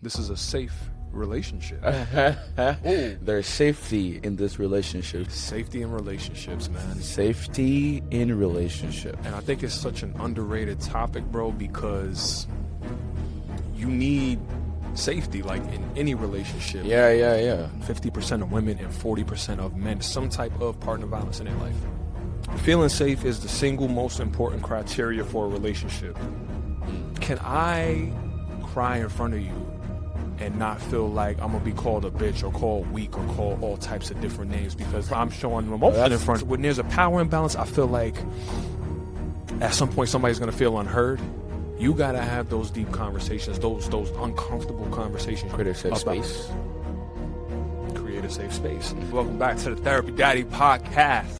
This is a safe relationship. There's safety in this relationship. Safety in relationships, man. Safety in relationship. And I think it's such an underrated topic, bro, because you need safety, like in any relationship. Yeah. 50% of women and 40% of men, some type of partner violence in their life. Feeling safe is the single most important criteria for a relationship. Can I cry in front of you and not feel like I'm gonna be called a bitch or called weak or called all types of different names because I'm showing emotion in front? When there's a power imbalance, I feel like at some point somebody's gonna feel unheard. You gotta have those deep conversations, those uncomfortable conversations. Create a safe space. Create a safe space. Welcome back to the Therapy Daddy podcast.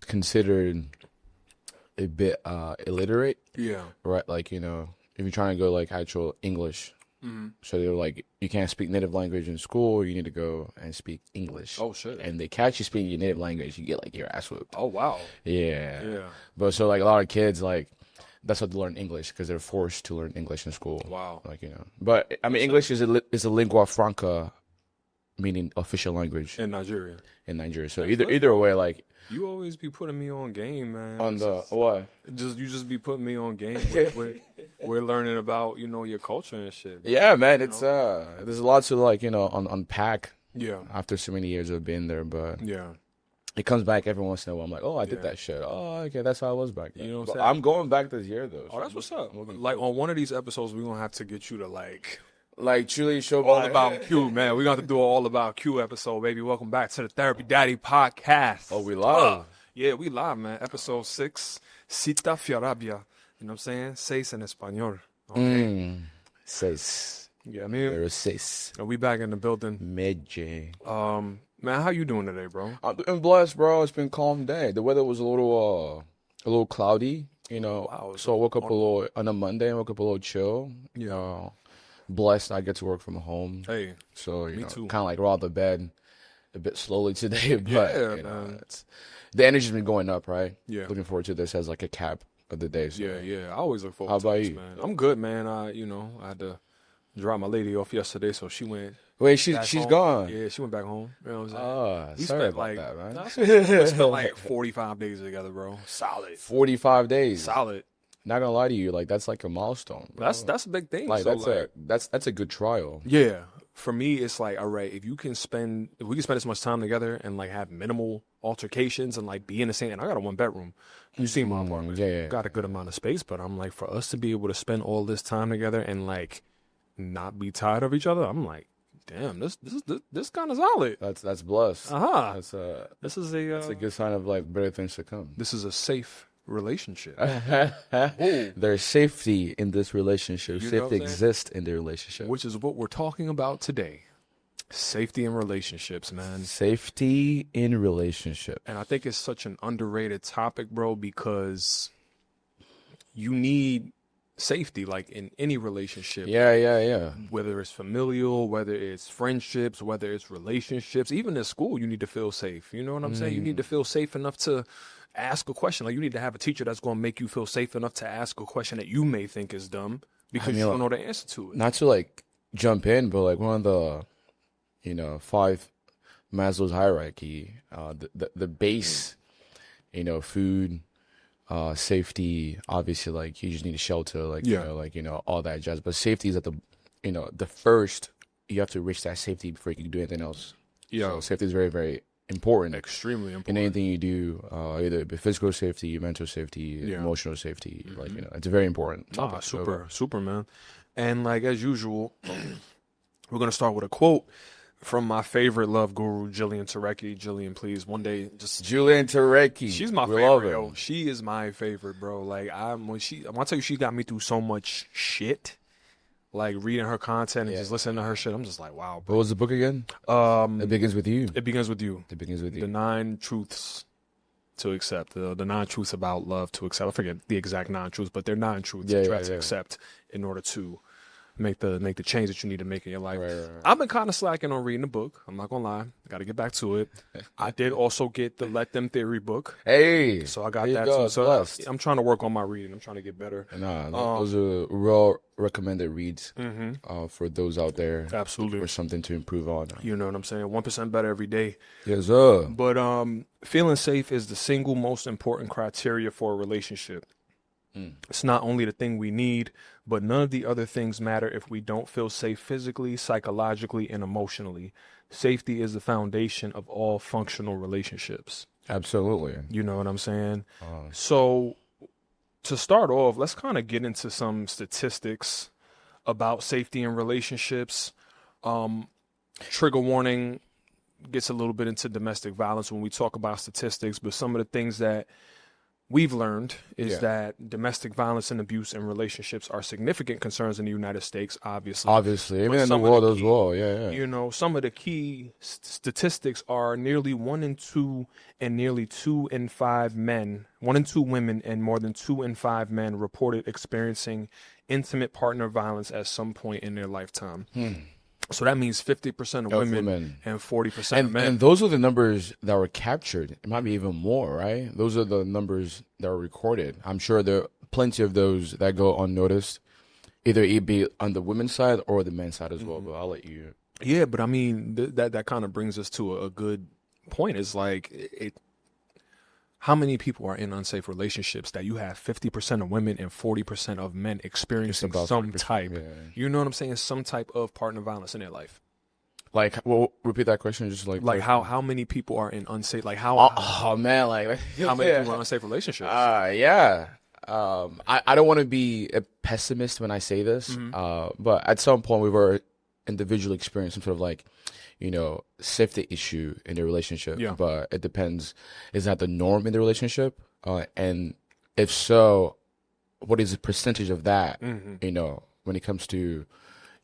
Considered a bit illiterate. Yeah. Right, like, you know, if you're trying to go like actual English. So they're like, you can't speak native language in school, you need to go and speak English. Oh shit. And they catch you speaking your native language, you get like your ass whooped. Oh wow. Yeah. But so like a lot of kids, like, that's how they learn English, because they're forced to learn English in school. Wow. Like, you know, but I mean, English is a lingua franca, meaning official language In Nigeria. So either way, like, You always be putting me on game, man. on the what? You just be putting me on game. We're learning about, you know, your culture and shit. Yeah, man, it's there's a lot to, like, you know, unpack. Yeah. After so many years of being there, but Yeah. it comes back every once in a while. I'm like, oh, I did that shit. Oh, okay, that's how I was back then. You know what I'm But saying? I'm going back this year though. Oh, that's what's up. Like on one of these episodes, we're gonna have to get you to like truly show all about Q, man. We're gonna have to do an all about Q episode, baby. Welcome back to the Therapy Daddy podcast. Oh, we live. Yeah, we live, man. Episode 6, Cita Fiorabia. You know what I'm saying? Seis en español. Okay. Seis. Yeah, I mean, Pero seis. we back in the building. Meje. Man, how you doing today, bro? I'm doing blessed, bro. It's been a calm day. The weather was a little cloudy, you know. Wow, so I woke up a little on a Monday. I woke up a little chill. You know, blessed. I get to work from home. Hey, So you me know, too. kind of like robbed the bed a bit slowly today, but Yeah, you know, man. the energy's been going up, right? Yeah. Looking forward to this as like a cap of the day. So. Yeah. I always look forward How to about this, you? man. I'm good, man. I had to drop my lady off yesterday, so she went. Wait, she's home. gone. Yeah, she went back home. You know what I'm saying? We Sorry spent about that, man. We spent like 45 days together, bro. Solid. 45 days. Solid. Not gonna lie to you, like that's like a milestone. Bro. That's a big thing. like So, that's a good trial. Yeah. For me, it's like, all right, if we can spend this much time together and like have minimal altercations and like be in the same, and I got a 1-bedroom. You see my apartment. Yeah. Got a good amount of space, but I'm like, for us to be able to spend all this time together and like not be tired of each other, I'm like, damn, this kind of solid. That's blessed. That's That's is a good sign of like better things to come. this is a safe relationship. There's safety in this relationship. You know what Safety I'm saying? exists in the relationship. Which is what we're talking about today. Safety in relationships, man. Safety in relationship. And I think it's such an underrated topic, bro, because you need safety, like in any relationship. Yeah. Whether it's familial, whether it's friendships, whether it's relationships, even in school, you need to feel safe. You know what I'm saying? You need to feel safe enough to ask a question. Like, you need to have a teacher that's going to make you feel safe enough to ask a question that you may think is dumb because you don't know the answer to it. Not to like jump in, but like one of the, you know, 5 Maslow's hierarchy, the base, you know, food, safety, obviously, like you just need a shelter, like, you know, like, you know, all that jazz. But safety is at the, you know, the first, you have to reach that safety before you can do anything else. Yeah. So safety is very, very important. Extremely important. In anything you do, either physical safety, mental safety, emotional safety, like, you know, it's very important. topic. Super, man. And like, as usual, we're going to start with a quote from my favorite love guru, Jillian Turecki. Jillian, please, one day, just Julian Turecki. She's my favorite, yo. She is my favorite, bro. Like, when I tell you, she got me through so much shit. Like, reading her content and just listening to her shit, I'm just like, wow, bro. What was the book again? It Begins With You. It Begins With You. It Begins With You. The 9 truths to accept. The 9 truths about love to accept. I forget the exact 9 truths, but they're 9 truths you have to accept in order to make the change that you need to make in your life. Right. I've been kind of slacking on reading the book. I'm not gonna lie. I got to get back to it. I did also get the Let Them Theory book. Hey, So I got there you that go. too. So Blessed. I'm trying to work on my reading. I'm trying to get better. Nah, those are real recommended reads for those out there. Absolutely. For something to improve on. You know what I'm saying? 1% better every day. Yes, sir. But feeling safe is the single most important criteria for a relationship. It's not only the thing we need, but none of the other things matter if we don't feel safe physically, psychologically, and emotionally. Safety is the foundation of all functional relationships. Absolutely. You know what I'm saying? So to start off, let's kind of get into some statistics about safety in relationships. Trigger warning gets a little bit into domestic violence when we talk about statistics, but some of the things that we've learned is that domestic violence and abuse in relationships are significant concerns in the United States, obviously. Obviously, even in the world as well. Yeah. You know, some of the key statistics are nearly 1 in 2 and nearly 2 in 5 men, 1 in 2 women and more than 2 in 5 men reported experiencing intimate partner violence at some point in their lifetime. So that means 50% of women and 40% of men. And those are the numbers that were captured. It might be even more, right? Those are the numbers that were recorded. I'm sure there are plenty of those that go unnoticed, either it be on the women's side or the men's side as well. But I'll let you. Yeah, but I mean, that kind of brings us to a good point. It's like, how many people are in unsafe relationships that you have 50% of women and 40% of men experiencing some type, you know what I'm saying, some type of partner violence in their life? Like, well, repeat that question. Just like how many people are in unsafe? Like how? Man, like how many people are in unsafe relationships? I don't want to be a pessimist when I say this, but at some point we were individually experiencing sort of like, you know, safety issue in the relationship. Yeah. But it depends. Is that the norm in the relationship? And if so, what is the percentage of that? You know, when it comes to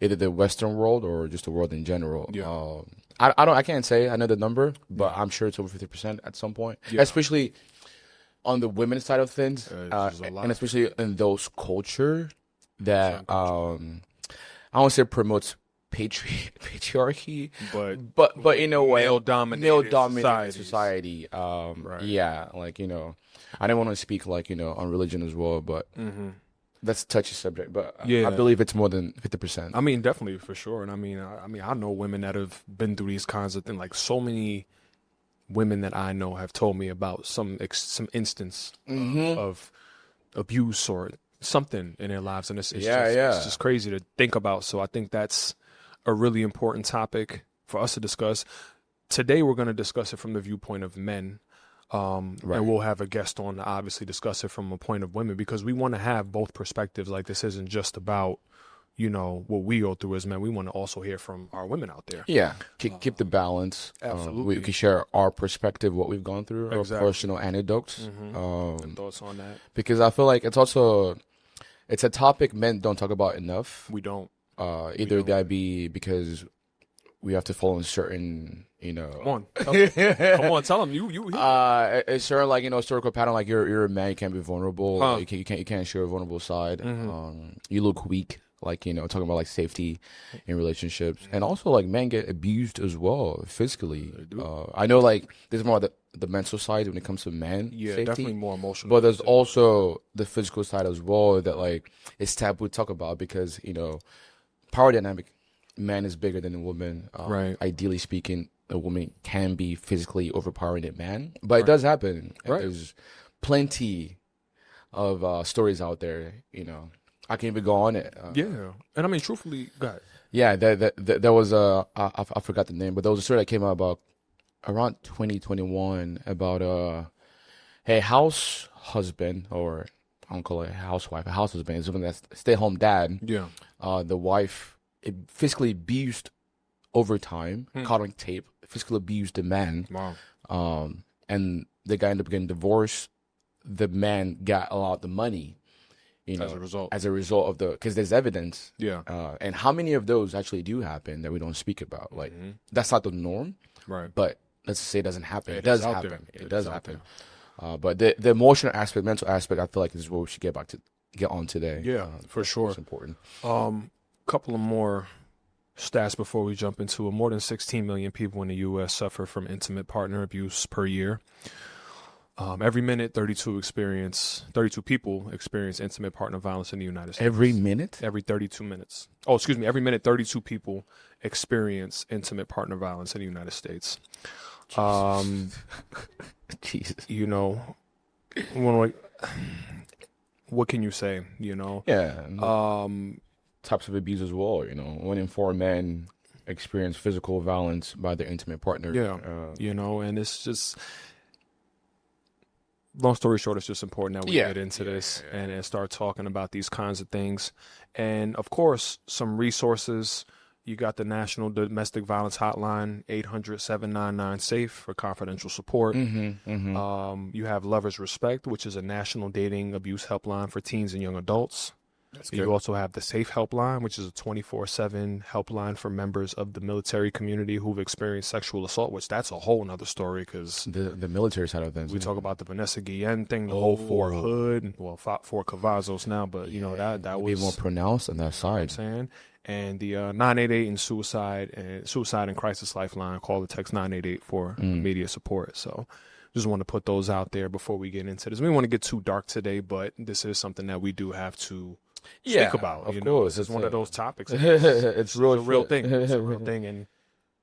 either the Western world or just the world in general. Yeah. I can't say I know the number, but I'm sure it's over 50% at some point. Yeah. Especially on the women's side of things, and especially in those culture that I won't say promotes patriarchy, but in a way, male-dominated society. Right. Yeah, like, you know, I don't want to speak like, you know, on religion as well, but that's a touchy subject. But I believe it's more than 50%. I mean, definitely, for sure. And I mean, I know women that have been through these kinds of things. Like, so many women that I know have told me about some instance of abuse or something in their lives, and it's just crazy to think about. So I think that's a really important topic for us to discuss. Today we're going to discuss it from the viewpoint of men, and we'll have a guest on to obviously discuss it from a point of women, because we want to have both perspectives. Like, this isn't just about, you know, what we go through as men. We want to also hear from our women out there. Yeah, keep the balance. Absolutely. We can share our perspective, what we've gone through, our personal anecdotes. And thoughts on that. Because I feel like it's a topic men don't talk about enough. We don't. Either that be because we have to follow a certain, you know. Come on, tell them you. A certain, like, you know, historical pattern. Like, you're a man, you can't be vulnerable. You can't show a vulnerable side. You look weak. Like, you know, talking about like safety in relationships, and also like men get abused as well physically. I know like there's more the mental side when it comes to men. Yeah, safety, definitely more emotional. But there's also the physical side as well that like it's taboo to talk about, because, you know, power dynamic, man is bigger than a woman. Right. Ideally speaking, a woman can be physically overpowering a man, but it does happen. Right. There's plenty of stories out there, you know. I can even go on it. And I mean, truthfully, go ahead. Yeah, there was I forgot the name, but there was a story that came out about around 2021 about a house husband, or I don't call it a housewife, a house husband is something that's stay-home dad. Yeah. The wife physically abused over time, caught on tape, physically abused the man. Wow. And the guy ended up getting divorced. The man got a lot of the money. You know, as a result of because there's evidence. Yeah. And how many of those actually do happen that we don't speak about? Like, that's not the norm. Right. But let's just say it doesn't happen. It does happen. It does happen. But the emotional aspect, mental aspect, I feel like this is what we should get on today. Yeah, for sure. It's important. couple of more stats before we jump into it. More than 16 million people in the U.S. suffer from intimate partner abuse per year. Every minute, 32 people experience intimate partner violence in the United States. Every minute? Every 32 minutes. Oh, excuse me. Every minute, 32 people experience intimate partner violence in the United States. Jesus. You know, what can you say? You know? Yeah. Types of abuse as well. You know, 1 in 4 men experience physical violence by their intimate partner. Yeah. You know, and it's just, long story short, it's just important that we get into this and start talking about these kinds of things. And of course, some resources. You got the National Domestic Violence Hotline, 800-799-SAFE for confidential support. You have Lovers Respect, which is a national dating abuse helpline for teens and young adults. That's good. You also have the SAFE Helpline, which is a 24/7 helpline for members of the military community who've experienced sexual assault, which that's a whole nother story because the military side of things. we talk about the Vanessa Guillen thing, the whole Fort Hood, well, Fort Cavazos now, but you know that was more pronounced on that side. You know what I'm saying, and the 988 and suicide and crisis lifeline. Call the text 988 for immediate support. So just want to put those out there before we get into this. We don't want to get too dark today, but this is something that we do have to speak about. Of you course, know, it's one of those topics. It's a real thing. It's a real thing, and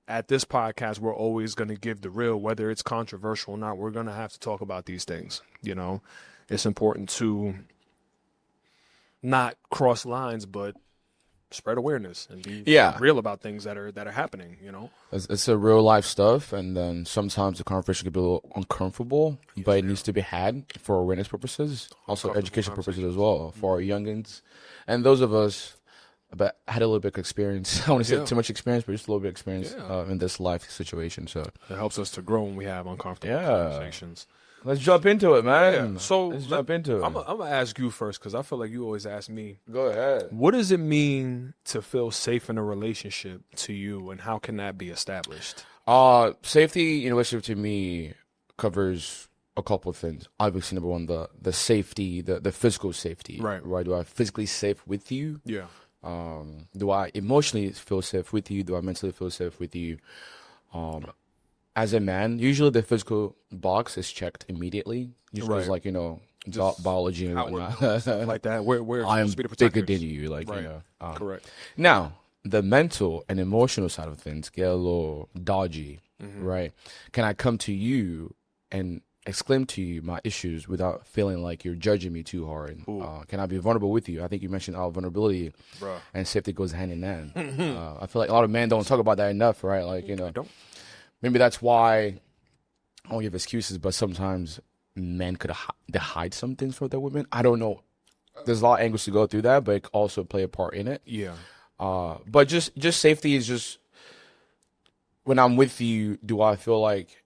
at this podcast, we're always going to give the real, whether it's controversial or not. We're going to have to talk about these things. You know, it's important to not cross lines, but spread awareness and be real about things that are happening. You know, it's a real life stuff, and then sometimes the conversation can be a little uncomfortable, but it needs to be had for awareness purposes, also education purposes as well for our youngins and those of us that had a little bit of experience. I don't want to say too much experience, but just a little bit of experience in this life situation. So it helps us to grow when we have uncomfortable conversations. Let's jump into it, man. Yeah. So let's jump into it. I'm gonna ask you first because I feel like you always ask me. Go ahead. What does it mean to feel safe in a relationship to you, and how can that be established? Safety in a relationship to me covers a couple of things. Obviously, number one, the safety, the physical safety. Right. Do I physically safe with you? Yeah. Do I emotionally feel safe with you? Do I mentally feel safe with you? As a man, usually the physical box is checked immediately. Usually it's like, you know, biology and whatnot. Like that. Where I am bigger than you. Like, right. you know. Correct. Now, the mental and emotional side of things get a little dodgy, right? Can I come to you and exclaim to you my issues without feeling like you're judging me too hard? Can I be vulnerable with you? I think you mentioned vulnerability and safety goes hand in hand. I feel like a lot of men don't talk about that enough, right? Like, you know, maybe that's why I don't give excuses, but sometimes men could hide some things from their women. I don't know. There's a lot of angles to go through that, but it can also play a part in it. Yeah. But just safety is just, when I'm with you, do I feel like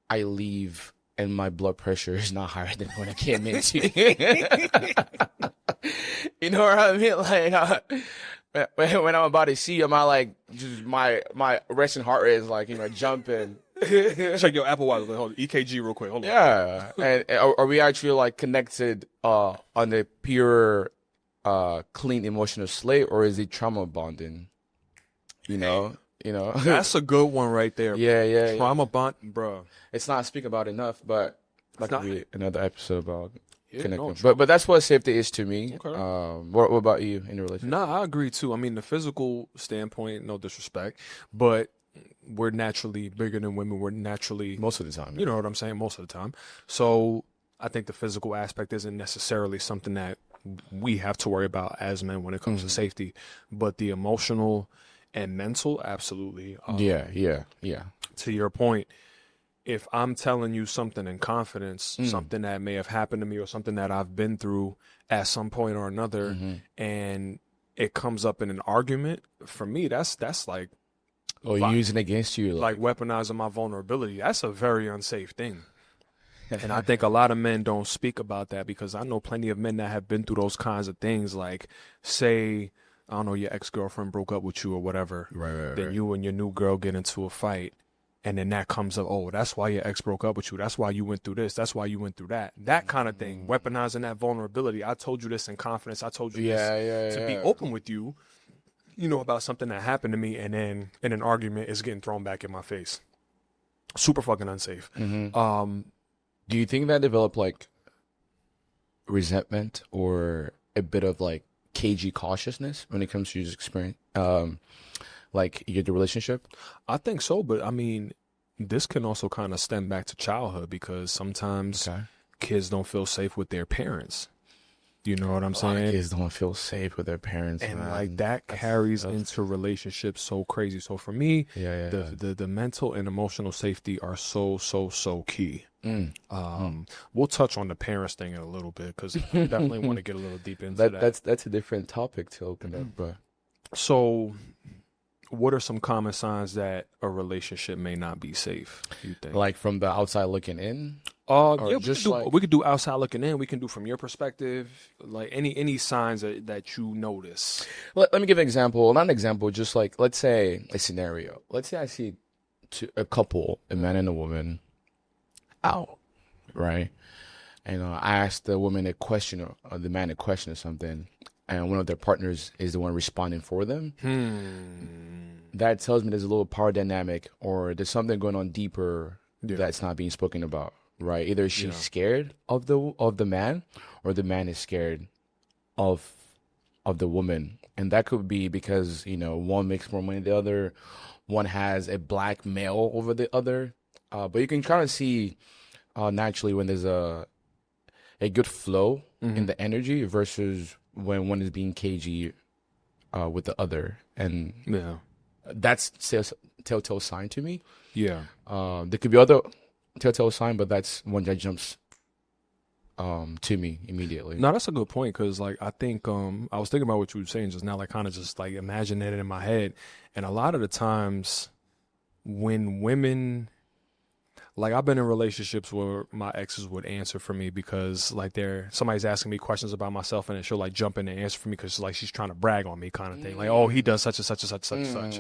I leave and my blood pressure is not higher than when I came into? You know what I mean? Like, when I'm about to see you, am I like, just my resting heart rate is like, you know, jumping. Check your Apple Watch. Hold on. EKG real quick. Hold on. Yeah. And are we actually like connected on a pure clean emotional slate, or is it trauma bonding? You know. That's a good one right there. Yeah. Trauma bond, bro. It's not speak about enough, but that could be another episode about connecting. No, but that's what safety is to me. Okay. What about you in your relationship? No, I agree too. I mean, the physical standpoint, no disrespect, but we're naturally bigger than women. We're naturally, most of the time. You know what I'm saying? Most of the time. So I think the physical aspect isn't necessarily something that we have to worry about as men when it comes to safety, but the emotional and mental, absolutely. Yeah. To your point, if I'm telling you something in confidence, something that may have happened to me or something that I've been through at some point or another, and it comes up in an argument, for me, that's like, using against you, like weaponizing my vulnerability. That's a very unsafe thing. And I think a lot of men don't speak about that, because I know plenty of men that have been through those kinds of things. Like, say, I don't know, your ex-girlfriend broke up with you or whatever. Right. Then you and your new girl get into a fight. And then that comes up, oh, that's why your ex broke up with you. That's why you went through this. That's why you went through that. That kind of thing. Weaponizing that vulnerability. I told you this in confidence. I told you this to be open with you. about something that happened to me, and then in an argument it's getting thrown back in my face. Super fucking unsafe. Do you think that developed like resentment or a bit of like cagey cautiousness when it comes to your experience, like the relationship? I think so, but I mean, this can also kind of stem back to childhood, because sometimes kids don't feel safe with their parents. You know what I'm saying? Kids don't feel safe with their parents, and man. like that carries into relationships so crazy. So for me, the mental and emotional safety are so key. We'll touch on the parents thing in a little bit, because I definitely want to get a little deep into that. That's a different topic to open up, but so what are some common signs that a relationship may not be safe, you think? like from the outside looking in? We could do outside looking in. We can do from your perspective, like any signs that you notice. Let me give an example. Not an example, just like, let's say a scenario. Let's say I see a couple, a man and a woman, out, right? And I asked the woman a question or the man a question or something, and one of their partners is the one responding for them. That tells me there's a little power dynamic, or there's something going on deeper that's not being spoken about, right? Either she's scared of the man, or the man is scared of the woman. And that could be because, one makes more money than the other, one has a black male over the other. But you can kind of see naturally when there's a good flow in the energy versus when one is being cagey with the other. And that's telltale sign to me. Yeah. There could be other telltale sign, but that's one that jumps to me immediately. No, that's a good point, because like I think I was thinking about what you were saying just now, like kind of just like imagining it in my head. And a lot of the times when women, like I've been in relationships where my exes would answer for me because like somebody's asking me questions about myself, and then she'll like jump in and answer for me because like she's trying to brag on me, kind of thing. Like, oh, he does such and such and such and such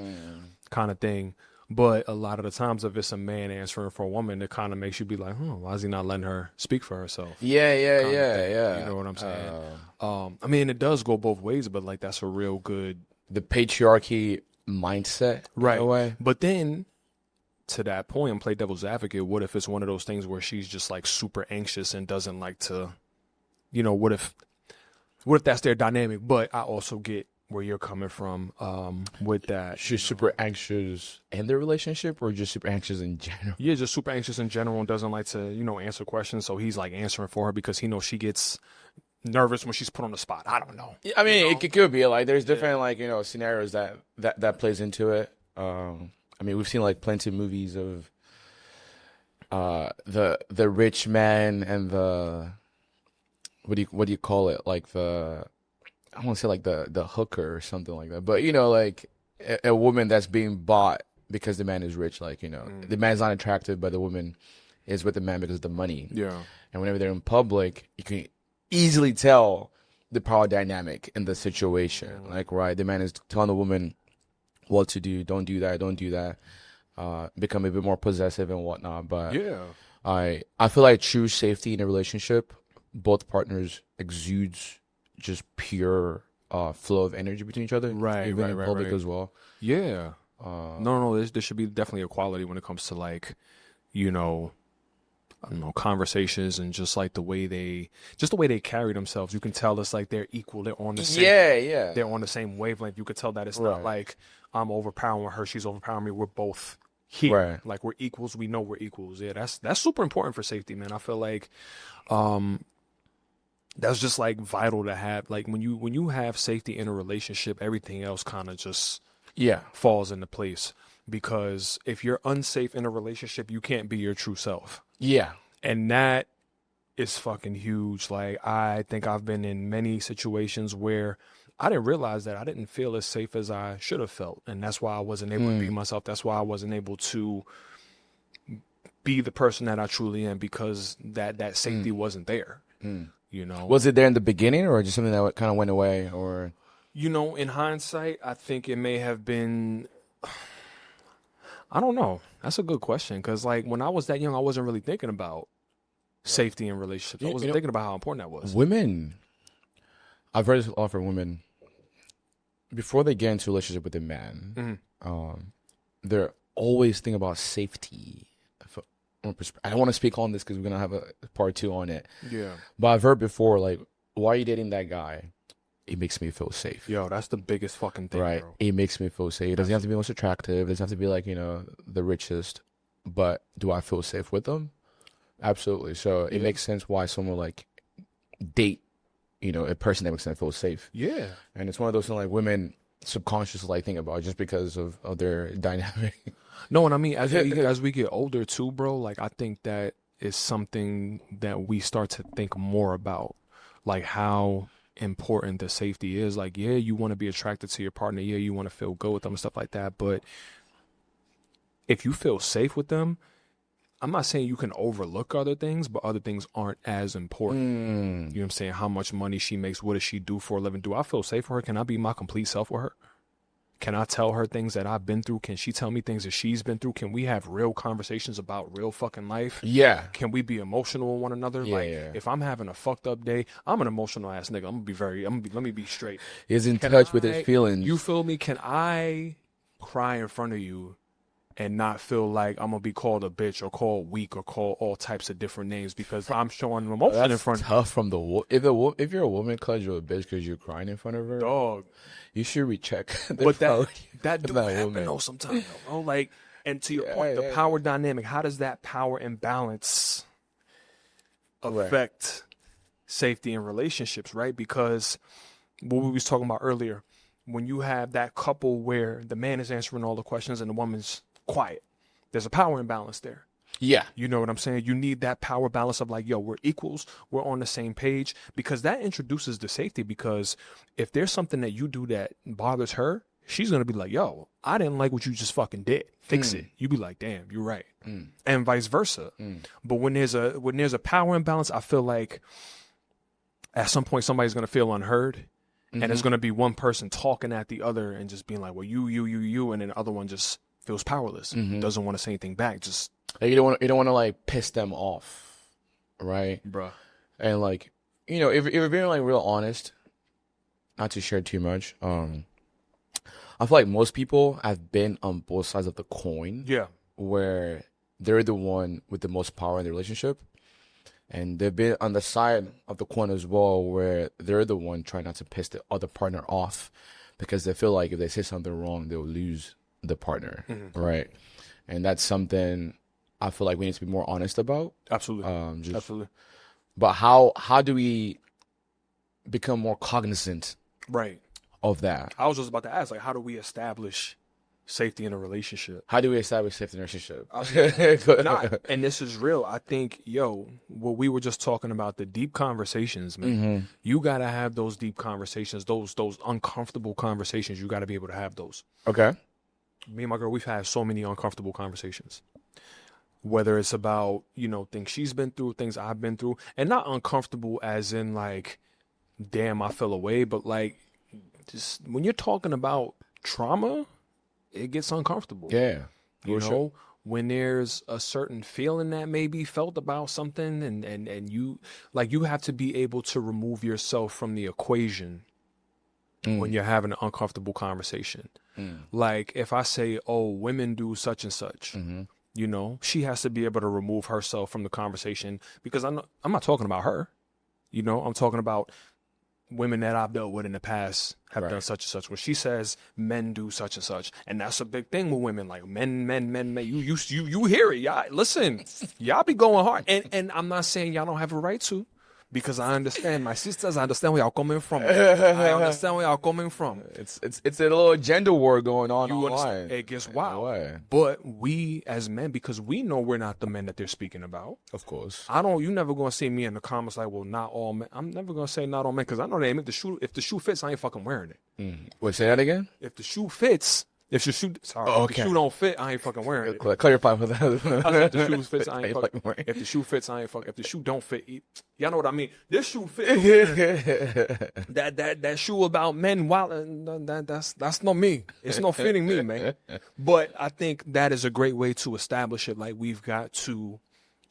kind of thing. But a lot of the times, if it's a man answering for a woman, it kind of makes you be like, why is he not letting her speak for herself? Yeah. You know what I'm saying? I mean, it does go both ways, but like that's a real good, the patriarchy mindset, right? In a way. But then to that point, and play devil's advocate, what if it's one of those things where she's just like super anxious and doesn't like to, what if that's their dynamic? But I also get where you're coming from with that. She's super anxious in the relationship, or just super anxious in general? Yeah, just super anxious in general and doesn't like to, answer questions. So he's like answering for her because he knows she gets nervous when she's put on the spot. I don't know. I mean, it could be like there's different like, scenarios that plays into it. I mean, we've seen like plenty of movies of the rich man and the what do you call it? Like I want to say like the hooker or something like that. But like a woman that's being bought because the man is rich. Like the man's not attractive, but the woman is with the man because of the money. Yeah. And whenever they're in public, you can easily tell the power dynamic in the situation. Like, right, the man is telling the woman what to do. Don't do that. Don't do that. Become a bit more possessive and whatnot. But I feel like true safety in a relationship, both partners exudes just pure flow of energy between each other. Right, even right, in right, public right. as well. Yeah. No. There should be definitely a quality when it comes to like, I don't know, conversations and just like the way they carry themselves. You can tell it's like they're equal. They're on the same. Yeah. They're on the same wavelength. You could tell that it's not like I'm overpowering her, she's overpowering me. We're both here. Right. Like we're equals. We know we're equals. Yeah, that's super important for safety, man. I feel like that's just like vital to have. Like when you have safety in a relationship, everything else kind of just falls into place. Because if you're unsafe in a relationship, you can't be your true self. Yeah. And that is fucking huge. Like I think I've been in many situations where I didn't realize that I didn't feel as safe as I should have felt. And that's why I wasn't able to be myself. That's why I wasn't able to be the person that I truly am, because that safety wasn't there. Was it there in the beginning, or just something that kind of went away? Or in hindsight, I think it may have been, I don't know. That's a good question, because like when I was that young, I wasn't really thinking about safety in relationships. I wasn't thinking about how important that was. Women, I've heard this a lot from women. before they get into a relationship with a man, they're always thinking about safety. I don't want to speak on this because we're gonna have a part 2 on it. Yeah. But I've heard before, like, why are you dating that guy? It makes me feel safe. Yo, that's the biggest fucking thing, Right. bro. It makes me feel safe. It doesn't have to be most attractive. It doesn't have to be like, the richest. But do I feel safe with them? Absolutely. So it makes sense why someone like date, a person that makes them feel safe. Yeah. And it's one of those things like women subconsciously like think about just because of their dynamic. No, and I mean, as we get older too, bro, like, I think that is something that we start to think more about, like how important the safety is. Like, yeah, you want to be attracted to your partner. Yeah, you want to feel good with them and stuff like that. But if you feel safe with them, I'm not saying you can overlook other things, but other things aren't as important. You know what I'm saying? How much money she makes, what does she do for a living? Do I feel safe with her? Can I be my complete self with her? Can I tell her things that I've been through? Can she tell me things that she's been through? Can we have real conversations about real fucking life? Yeah. Can we be emotional with one another? Yeah, like, yeah. if I'm having a fucked up day, I'm an emotional ass nigga. let me be straight. He's in Can touch with his feelings. You feel me? Can I cry in front of you and not feel like I'm gonna be called a bitch or called weak or called all types of different names because I'm showing emotion in That's front of tough from the if you're a woman calls you a bitch because you're crying in front of her, dog. you should recheck. But that do that happen woman. though sometimes, bro. Like, and to your point, the power dynamic. How does that power imbalance affect safety in relationships, right? Because what we was talking about earlier, when you have that couple where the man is answering all the questions and the woman's quiet, there's a power imbalance there. Yeah. You know what I'm saying? You need that power balance of like, yo, we're equals, we're on the same page, because that introduces the safety. Because if there's something that you do that bothers her, she's going to be like, yo, I didn't like what you just fucking did. Fix it. You be like, damn, you're right. And vice versa. But when there's a power imbalance, I feel like at some point somebody's going to feel unheard. And it's going to be one person talking at the other and just being like, well, you, and then the other one just feels powerless, doesn't want to say anything back. Just Like, you don't want to like piss them off, right? bruh. And like, if you're being like real honest, not to share too much, I feel like most people have been on both sides of the coin. Yeah. Where they're the one with the most power in the relationship. And they've been on the side of the coin as well, where they're the one trying not to piss the other partner off because they feel like if they say something wrong, they'll lose the partner, right? And that's something I feel like we need to be more honest about. Absolutely. Absolutely. But how do we become more cognizant Right. of that? I was just about to ask, like, how do we establish safety in a relationship? How do we establish safety in a relationship? And this is real. I think, what we were just talking about, the deep conversations, man. You got to have those deep conversations, those uncomfortable conversations. You got to be able to have those. Okay. Me and my girl, we've had so many uncomfortable conversations. Whether it's about, things she's been through, things I've been through, and not uncomfortable as in like, damn, I fell away, but like, just when you're talking about trauma, it gets uncomfortable. Yeah. When there's a certain feeling that may be felt about something and you have to be able to remove yourself from the equation when you're having an uncomfortable conversation. Like if I say, oh, women do such and such, she has to be able to remove herself from the conversation because I'm not talking about her. I'm talking about women that I've dealt with in the past have done such and such. When she says men do such and such, and that's a big thing with women, like men. You hear it, y'all. Listen, y'all be going hard, and I'm not saying y'all don't have a right to, because I understand. My sisters, I understand where y'all coming from. I understand where y'all coming from. It's a little gender war going on You online. understand? It gets wild. Why? But we as men, because we know we're not the men that they're speaking about. Of course. You never gonna see me in the comments like, well, not all men. I'm never gonna say not all men because I know they ain't if the shoe fits, I ain't fucking wearing it. Wait, say that again? If the shoe fits, if the shoe don't fit, I ain't fucking wearing it. Clarify for that. If the shoe fits, I ain't fucking wearing it. If the shoe fits, I ain't fucking. If the shoe don't fit, y'all know what I mean. This shoe fits. that shoe about men, that's not me. It's not fitting me, man. But I think that is a great way to establish it. Like, we've got to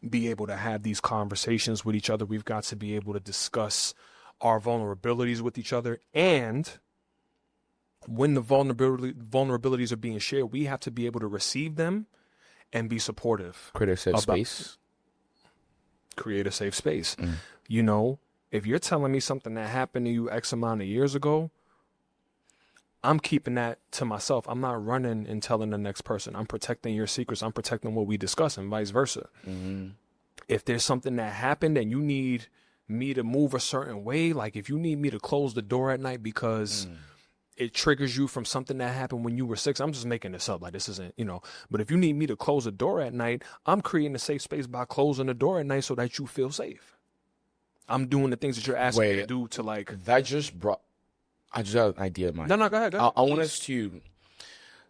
be able to have these conversations with each other. We've got to be able to discuss our vulnerabilities with each other, and when the vulnerabilities are being shared, we have to be able to receive them and be supportive. Create a safe space. Create a safe space. You know, if you're telling me something that happened to you X amount of years ago, I'm keeping that to myself. I'm not running and telling the next person. I'm protecting your secrets. I'm protecting what we discuss and vice versa. If there's something that happened and you need me to move a certain way, like if you need me to close the door at night because it triggers you from something that happened when you were 6, I'm just making this up. Like this isn't, you know, but if you need me to close the door at night, I'm creating a safe space by closing the door at night so that you feel safe. I'm doing the things that you're asking me to do to like. That just brought. I just got an idea in mind. No, go ahead. I want us to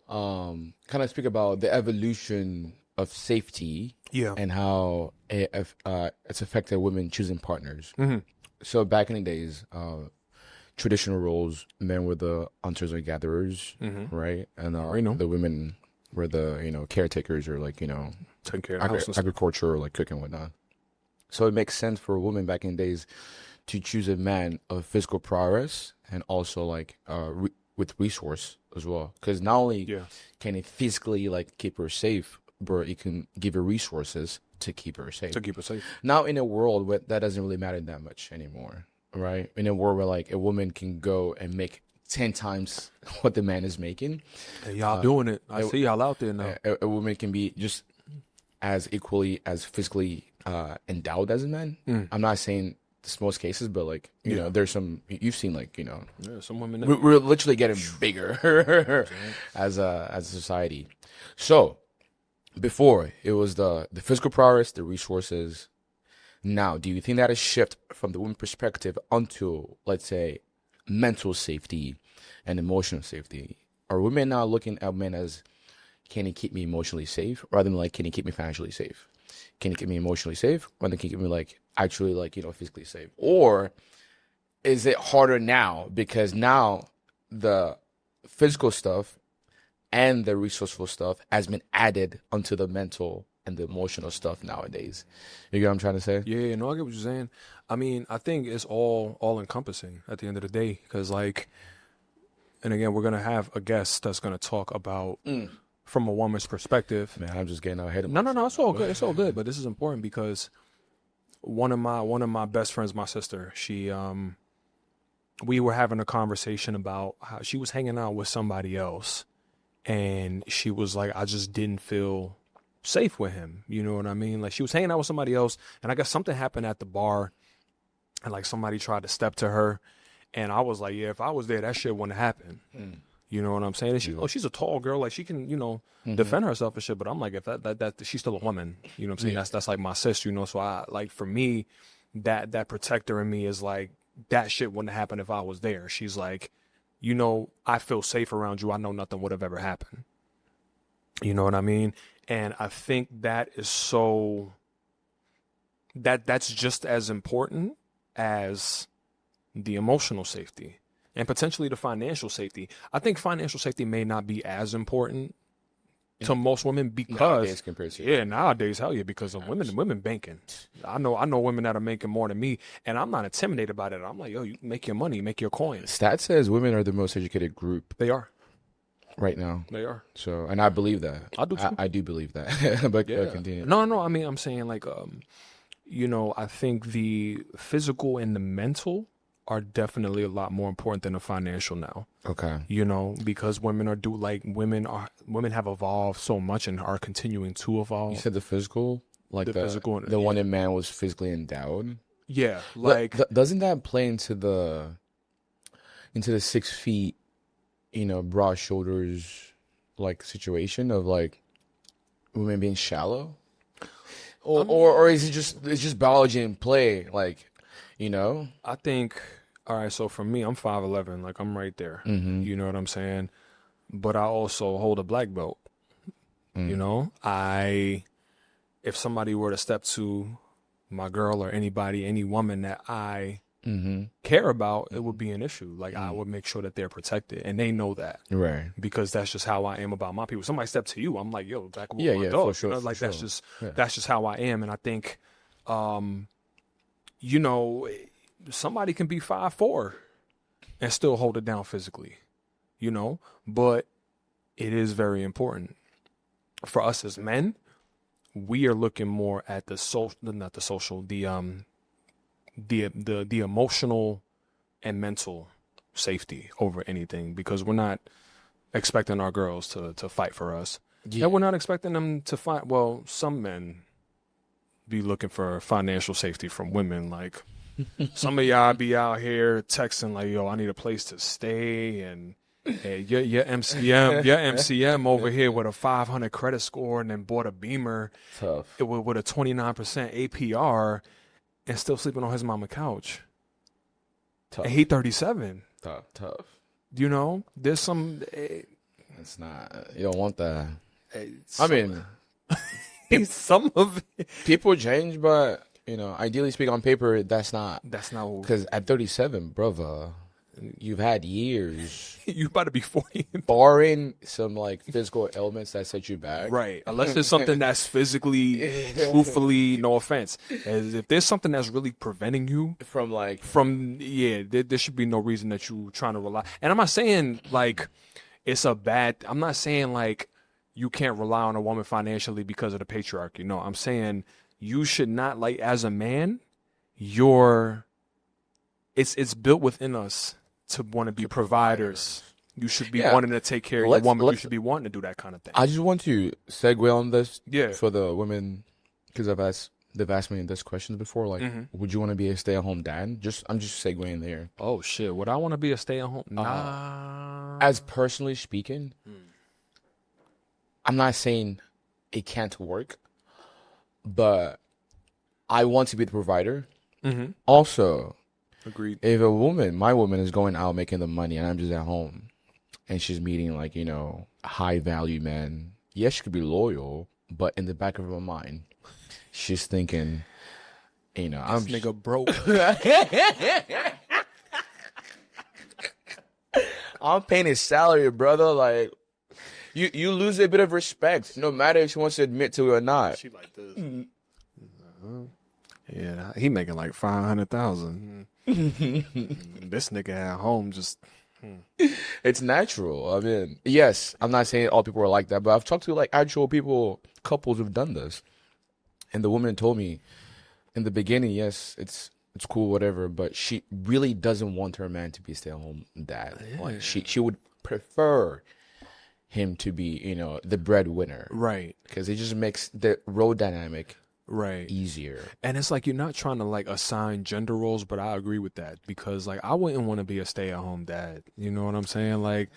kind of speak about the evolution of safety and how it's affected women choosing partners. So back in the days, traditional roles, men were the hunters and gatherers, right? And the women were the, you know, caretakers or like, you know, taking care of the house agriculture or like cooking and whatnot. So it makes sense for a woman back in the days to choose a man of physical prowess and also like with resource as well, because not only can it physically like keep her safe, but it can give her resources to keep her safe. Now in a world where that doesn't really matter that much anymore, right? In a world where like a woman can go and make 10 times what the man is making. Hey, y'all doing it. I see y'all out there now. A woman can be just as equally as physically endowed as a man. I'm not saying it's most cases, but like, you know, there's some, you've seen like, you know, some women we're literally getting bigger as a society. So before it was the physical prowess, the resources. Now, do you think that a shift from the woman perspective onto, let's say, mental safety and emotional safety? Are women now looking at men as, can he keep me emotionally safe, rather than like, can he keep me financially safe? Can he keep me emotionally safe, rather than can he keep me like actually like, you know, physically safe? Or is it harder now because now the physical stuff and the resourceful stuff has been added onto the mental and the emotional stuff nowadays? You get what I'm trying to say? Yeah, no, I get what you're saying. I mean, I think it's all encompassing at the end of the day, because like, and again, we're gonna have a guest that's gonna talk about from a woman's perspective. Man, I'm just getting out ahead of myself. No, it's all good. It's all good. But this is important because one of my best friends, my sister, she we were having a conversation about how she was hanging out with somebody else, and she was like, I just didn't feel safe with him. You know what I mean? Like she was hanging out with somebody else, and I guess something happened at the bar, and like somebody tried to step to her, and I was like, yeah, if I was there, that shit wouldn't happen. You know what I'm saying? And she's a tall girl, like she can, you know, defend herself and shit. But I'm like, if that she's still a woman, you know what I'm saying? That's like my sis, you know. So I like, for me, that protector in me is like, that shit wouldn't happen if I was there. She's like, you know, I feel safe around you. I know nothing would have ever happened. You know what I mean? And I think that is so, that's just as important as the emotional safety and potentially the financial safety. I think financial safety may not be as important to most women because nowadays, hell yeah, because of women banking. I know women that are making more than me, and I'm not intimidated by it. I'm like, yo, you make your money, make your coins. Stat says women are the most educated group. They are. Right now. They are. So, and I believe that. I do too. I do believe that. But continue. No, I mean, I'm saying like, you know, I think the physical and the mental are definitely a lot more important than the financial now. Okay. You know, because women have evolved so much and are continuing to evolve. You said the physical, like the physical, the one in man was physically endowed. Yeah, like doesn't that play into the 6 feet, you know, broad shoulders, like situation of like women being shallow, or is it's just biology in play, like? You know, I think, all right, so for me, I'm 5'11", like I'm right there. You know what I'm saying? But I also hold a black belt. You know, if somebody were to step to my girl or anybody, any woman that I care about, it would be an issue. Like I would make sure that they're protected, and they know that, right? Because that's just how I am about my people. Somebody step to you, I'm like, yo, back up with my dog. For sure, like for that's sure. that's just how I am, and I think, you know, somebody can be 5'4" and still hold it down physically. you know, but it is very important for us as men. We are looking more at the social, not the social, the emotional and mental safety over anything, because we're not expecting our girls to fight for us. Yeah. And we're not expecting them to fight. Well, some men be looking for financial safety from women. Like, some of y'all be out here texting like, yo, I need a place to stay, and hey, your MCM over here with a 500 credit score and then bought a Beamer Tough. with a 29% APR and still sleeping on his mama couch. Tough. And he 37. Tough. You know, there's some. It's not. You don't want that. Some, I mean, some of it. people change, but you know, ideally speaking, on paper, that's not. That's not what. Because at 37, brother, you've had years, You about to be 40. barring some like physical ailments that set you back. Right. Unless there's something that's physically, truthfully, no offense. As if there's something that's really preventing you from, there should be no reason that you trying to rely. And I'm not saying like it's a bad, I'm not saying like you can't rely on a woman financially because of the patriarchy. No, I'm saying you should not, like, as a man, it's built within us to want to be providers. You should be wanting to take care of your woman. You should be wanting to do that kind of thing. I just want to segue on this for the women, because they've asked me this question before. Like, would you want to be a stay-at-home dad? I'm just segueing there. Oh shit! Would I want to be a stay-at-home? Nah. As personally speaking, I'm not saying it can't work, but I want to be the provider. Also, agreed. If my woman is going out making the money and I'm just at home and she's meeting, like, you know, high value men, yes, she could be loyal, but in the back of her mind, she's thinking, you know, This nigga broke. I'm paying his salary, brother. Like, you lose a bit of respect, no matter if she wants to admit to it or not. She like this. Yeah, he making like 500,000. This nigga at home just. It's natural. I mean, yes, I'm not saying all people are like that, but I've talked to like actual people, couples who've done this, and the woman told me in the beginning, yes, it's cool, whatever, but she really doesn't want her man to be a stay-at-home dad. Yeah. Like, she would prefer him to be, you know, the breadwinner, Right. because it just makes the role dynamic Right. easier. And it's like, you're not trying to like assign gender roles, but I agree with that, because like I wouldn't want to be a stay-at-home dad. You know what I'm saying? Like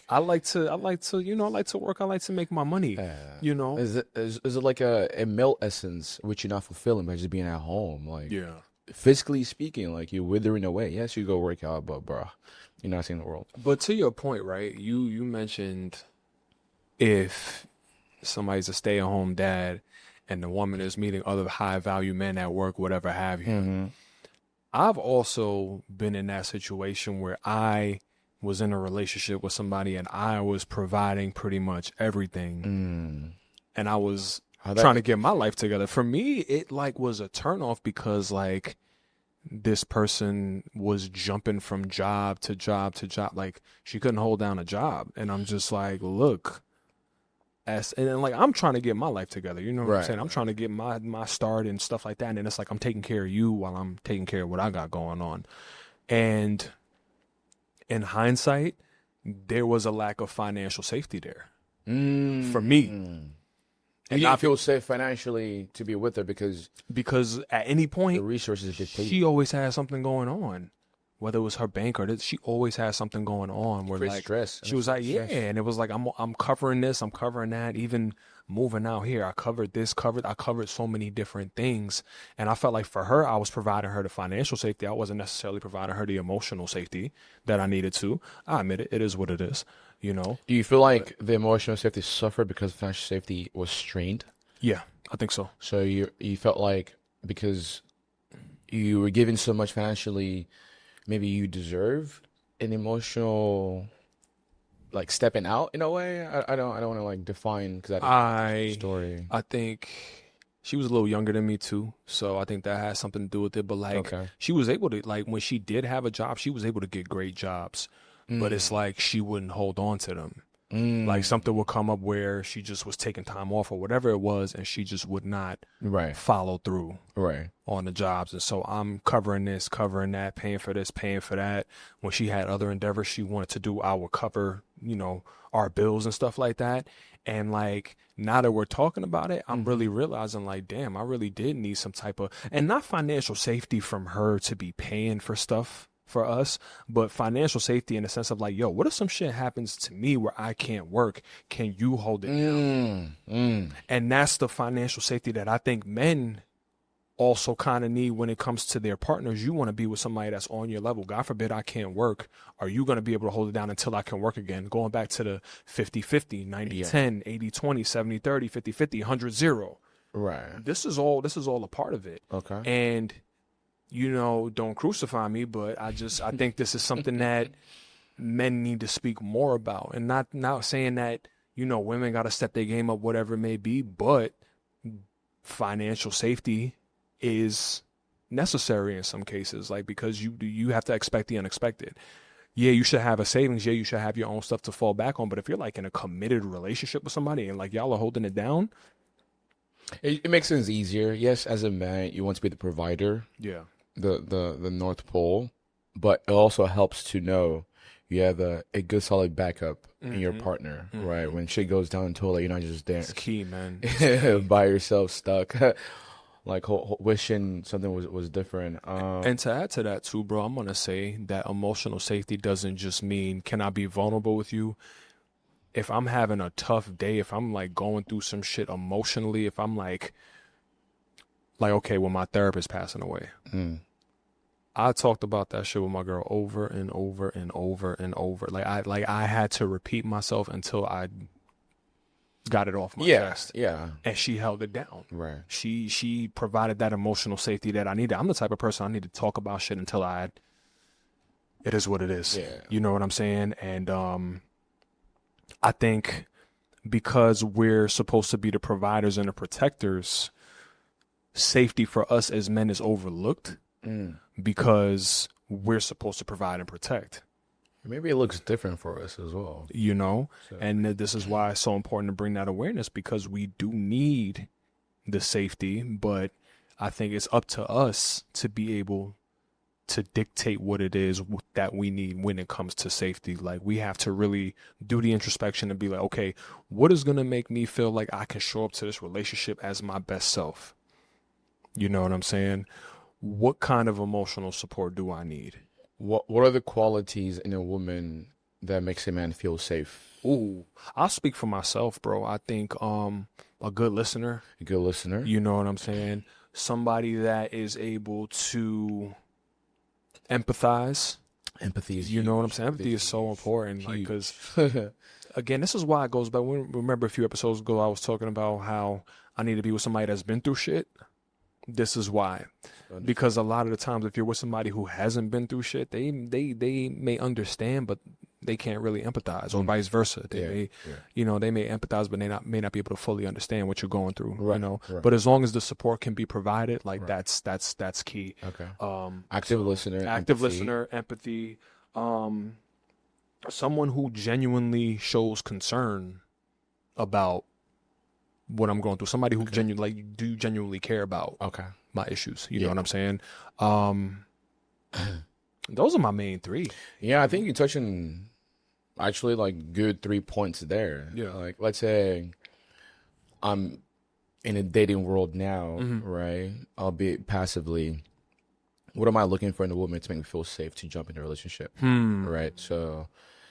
I like to, you know, I like to work. I like to make my money. You know? Is it like a male essence which you're not fulfilling by just being at home? Like, Yeah. physically speaking, like, you're withering away. Yes, you go work out, but bro, you're not seeing the world. But to your point, right? You mentioned if somebody's a stay-at-home dad and the woman is meeting other high-value men at work, whatever have you. I've also been in that situation where I was in a relationship with somebody and I was providing pretty much everything. And I was trying to get my life together. For me, it like was a turnoff, because like this person was jumping from job to job to job. Like, she couldn't hold down a job. And I'm just like, look, and then, like, I'm trying to get my life together. You know what I'm saying? I'm trying to get my start and stuff like that. And then it's like I'm taking care of you while I'm taking care of what I got going on. And in hindsight, there was a lack of financial safety there for me. And you didn't feel safe financially to be with her because at any point, the resources dictate. She always had something going on. Whether it was her bank or this, she always had something going on where, like, stress. She was like, and it was like, I'm covering this, I'm covering that. Even moving out here, I covered this, I covered so many different things. And I felt like for her, I was providing her the financial safety. I wasn't necessarily providing her the emotional safety that I needed to. I admit it. It is what it is, you know? Do you feel like the emotional safety suffered because financial safety was strained? Yeah, I think so. So you felt like because you were given so much financially, maybe you deserve an emotional, like, stepping out in a way. I don't want to like define, because story. I think she was a little younger than me too, so I think that has something to do with it. But like, she was able to, like, when she did have a job, she was able to get great jobs. but it's like she wouldn't hold on to them. Like something would come up where she just was taking time off or whatever it was, and she just would not follow through on the jobs. And so I'm covering this, covering that, paying for this, paying for that. When she had other endeavors she wanted to do, I would cover, you know, our bills and stuff like that. And like, now that we're talking about it, I'm really realizing like, damn, I really did need some type of, and not financial safety from her to be paying for stuff for us, but financial safety in the sense of like, yo, what if some shit happens to me where I can't work? Can you hold it down? And that's the financial safety that I think men also kind of need when it comes to their partners. You want to be with somebody that's on your level. God forbid I can't work. Are you going to be able to hold it down until I can work again? Going back to the 50-50, 90-10, 80-20, 70-30, 50-50, 100-0. Right. This is all a part of it. Okay. And you know, don't crucify me, but I think this is something that men need to speak more about. And not saying that, you know, women got to step their game up, whatever it may be, but financial safety is necessary in some cases, like, because you have to expect the unexpected. Yeah, you should have a savings. Yeah, you should have your own stuff to fall back on. But if you're like in a committed relationship with somebody and like y'all are holding it down, it makes things easier. Yes, as a man, you want to be the provider. Yeah. The North Pole, but it also helps to know you have a good solid backup in your partner, right? When shit goes down the toilet, you're not just there. It's key, man. By yourself, stuck, like wishing something was different. And to add to that too, bro, I'm gonna say that emotional safety doesn't just mean can I be vulnerable with you. If I'm having a tough day, if I'm like going through some shit emotionally, if I'm like okay, well, my therapist passing away. I talked about that shit with my girl over and over and over and over. Like I had to repeat myself until I got it off my chest. Yeah. And she held it down. Right. She provided that emotional safety that I needed. I'm the type of person I need to talk about shit until it is what it is. Yeah. You know what I'm saying? And I think because we're supposed to be the providers and the protectors, safety for us as men is overlooked because we're supposed to provide and protect. Maybe it looks different for us as well. You know, and this is why it's so important to bring that awareness, because we do need the safety, but I think it's up to us to be able to dictate what it is that we need when it comes to safety. Like, we have to really do the introspection and be like, okay, what is going to make me feel like I can show up to this relationship as my best self? You know what I'm saying? What kind of emotional support do I need? What are the qualities in a woman that makes a man feel safe? Ooh, I'll speak for myself, bro. I think a good listener. A good listener. You know what I'm saying? Somebody that is able to empathize. Empathy is You huge. know what I'm saying? Empathy is so important. Like, because again, this is why it goes back. Remember a few episodes ago, I was talking about how I need to be with somebody that's been through shit. This is why. Because a lot of the times, if you're with somebody who hasn't been through shit, they may understand, but they can't really empathize, or vice versa. You know, they may empathize, but they may not be able to fully understand what you're going through. Right, you know, right. but as long as the support can be provided, like that's key. Okay. Active listener, empathy. Someone who genuinely shows concern about what I'm going through. Somebody who genuinely care about my issues. You know what I'm saying? Those are my main three. Yeah, I think you're touching actually like good 3 points there. Yeah. Like, let's say I'm in a dating world now, right? Albeit passively. What am I looking for in a woman to make me feel safe to jump into a relationship? Right? So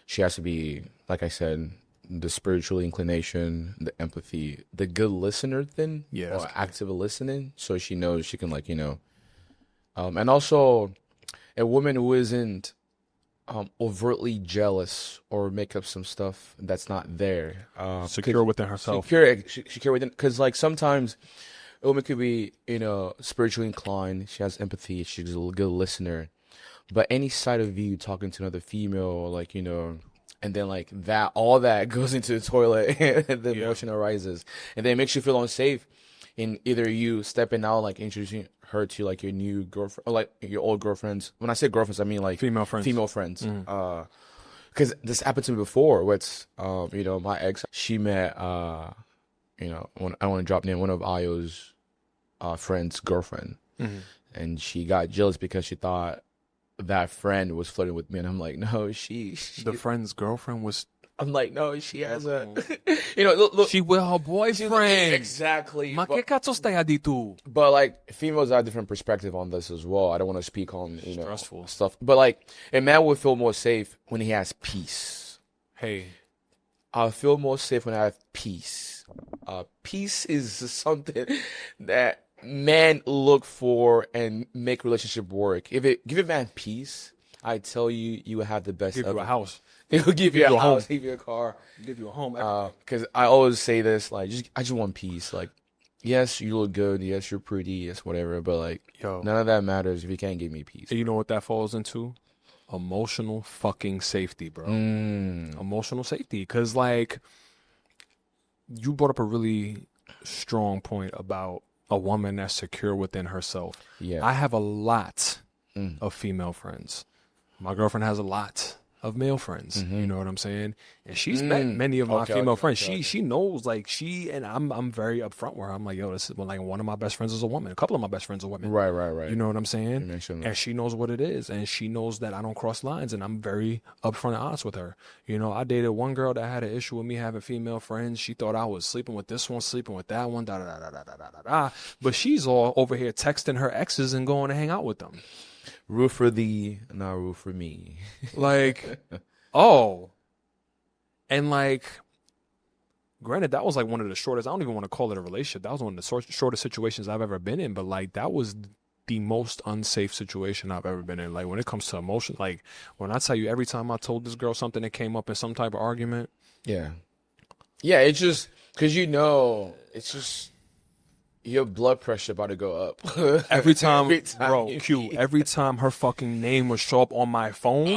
she has to be, like I said, the spiritual inclination, the empathy, the good listener thing, or active listening, so she knows she can, like, you know, and also a woman who isn't overtly jealous or make up some stuff that's not there. Secure within herself. Secure within, because like sometimes a woman could be, you know, spiritually inclined, she has empathy, she's a good listener, but any side of you talking to another female, like, you know, and then like that, all that goes into the toilet, and the emotion arises, and then it makes you feel unsafe in either you stepping out, like introducing her to like your new girlfriend, or like your old girlfriends. When I say girlfriends, I mean like female friends. Because because this happened to me before. What's you know, my ex, she met you know, when I want to drop name, one of Ayo's friend's girlfriend, and she got jealous because she thought that friend was flirting with me, and I'm like, no, she The friend's girlfriend was. I'm like, no, she has a, you know, look, She with her boyfriend. exactly. Ma que cazzo stai a di tu? But like, females have a different perspective on this as well. I don't want to speak on, you know, Stressful stuff. But like, a man will feel more safe when he has peace. Hey, I feel more safe when I have peace. Peace is something that men look for and make relationship work. If it give a man peace, I tell you, you will have the best. give you a house. He'll give you a you a house, home. give you a car. Give you a home. Because I always say this, like, I just want peace. Like, yes, you look good. Yes, you're pretty. Yes, whatever. But like, Yo. none of that matters if you can't give me peace. You know what that falls into? Emotional fucking safety, bro. Emotional safety. Because, like, you brought up a really strong point about a woman that's secure within herself. Yeah. I have a lot of female friends. My girlfriend has a lot of male friends. You know what I'm saying? And she's met many of my female friends. She knows, like, and I'm very upfront where I'm like, yo, this is like one of my best friends is a woman. A couple of my best friends are women. Right. You know what I'm saying? You mentioned that. And she knows what it is, and she knows that I don't cross lines, and I'm very upfront and honest with her. You know, I dated one girl that had an issue with me having female friends. She thought I was sleeping with this one, sleeping with that one, da da da da da da da da. But she's all over here texting her exes and going to hang out with them. Root for thee, not root for me. Like, oh. And like, granted, that was like one of the shortest, I don't even want to call it a relationship. That was one of the shortest situations I've ever been in. But like, that was the most unsafe situation I've ever been in. Like, when it comes to emotion, like, when I tell you, every time I told this girl something that came up in some type of argument. Yeah, it's just because, you know, it's just your blood pressure about to go up. Every time bro, Q, every time her fucking name would show up on my phone,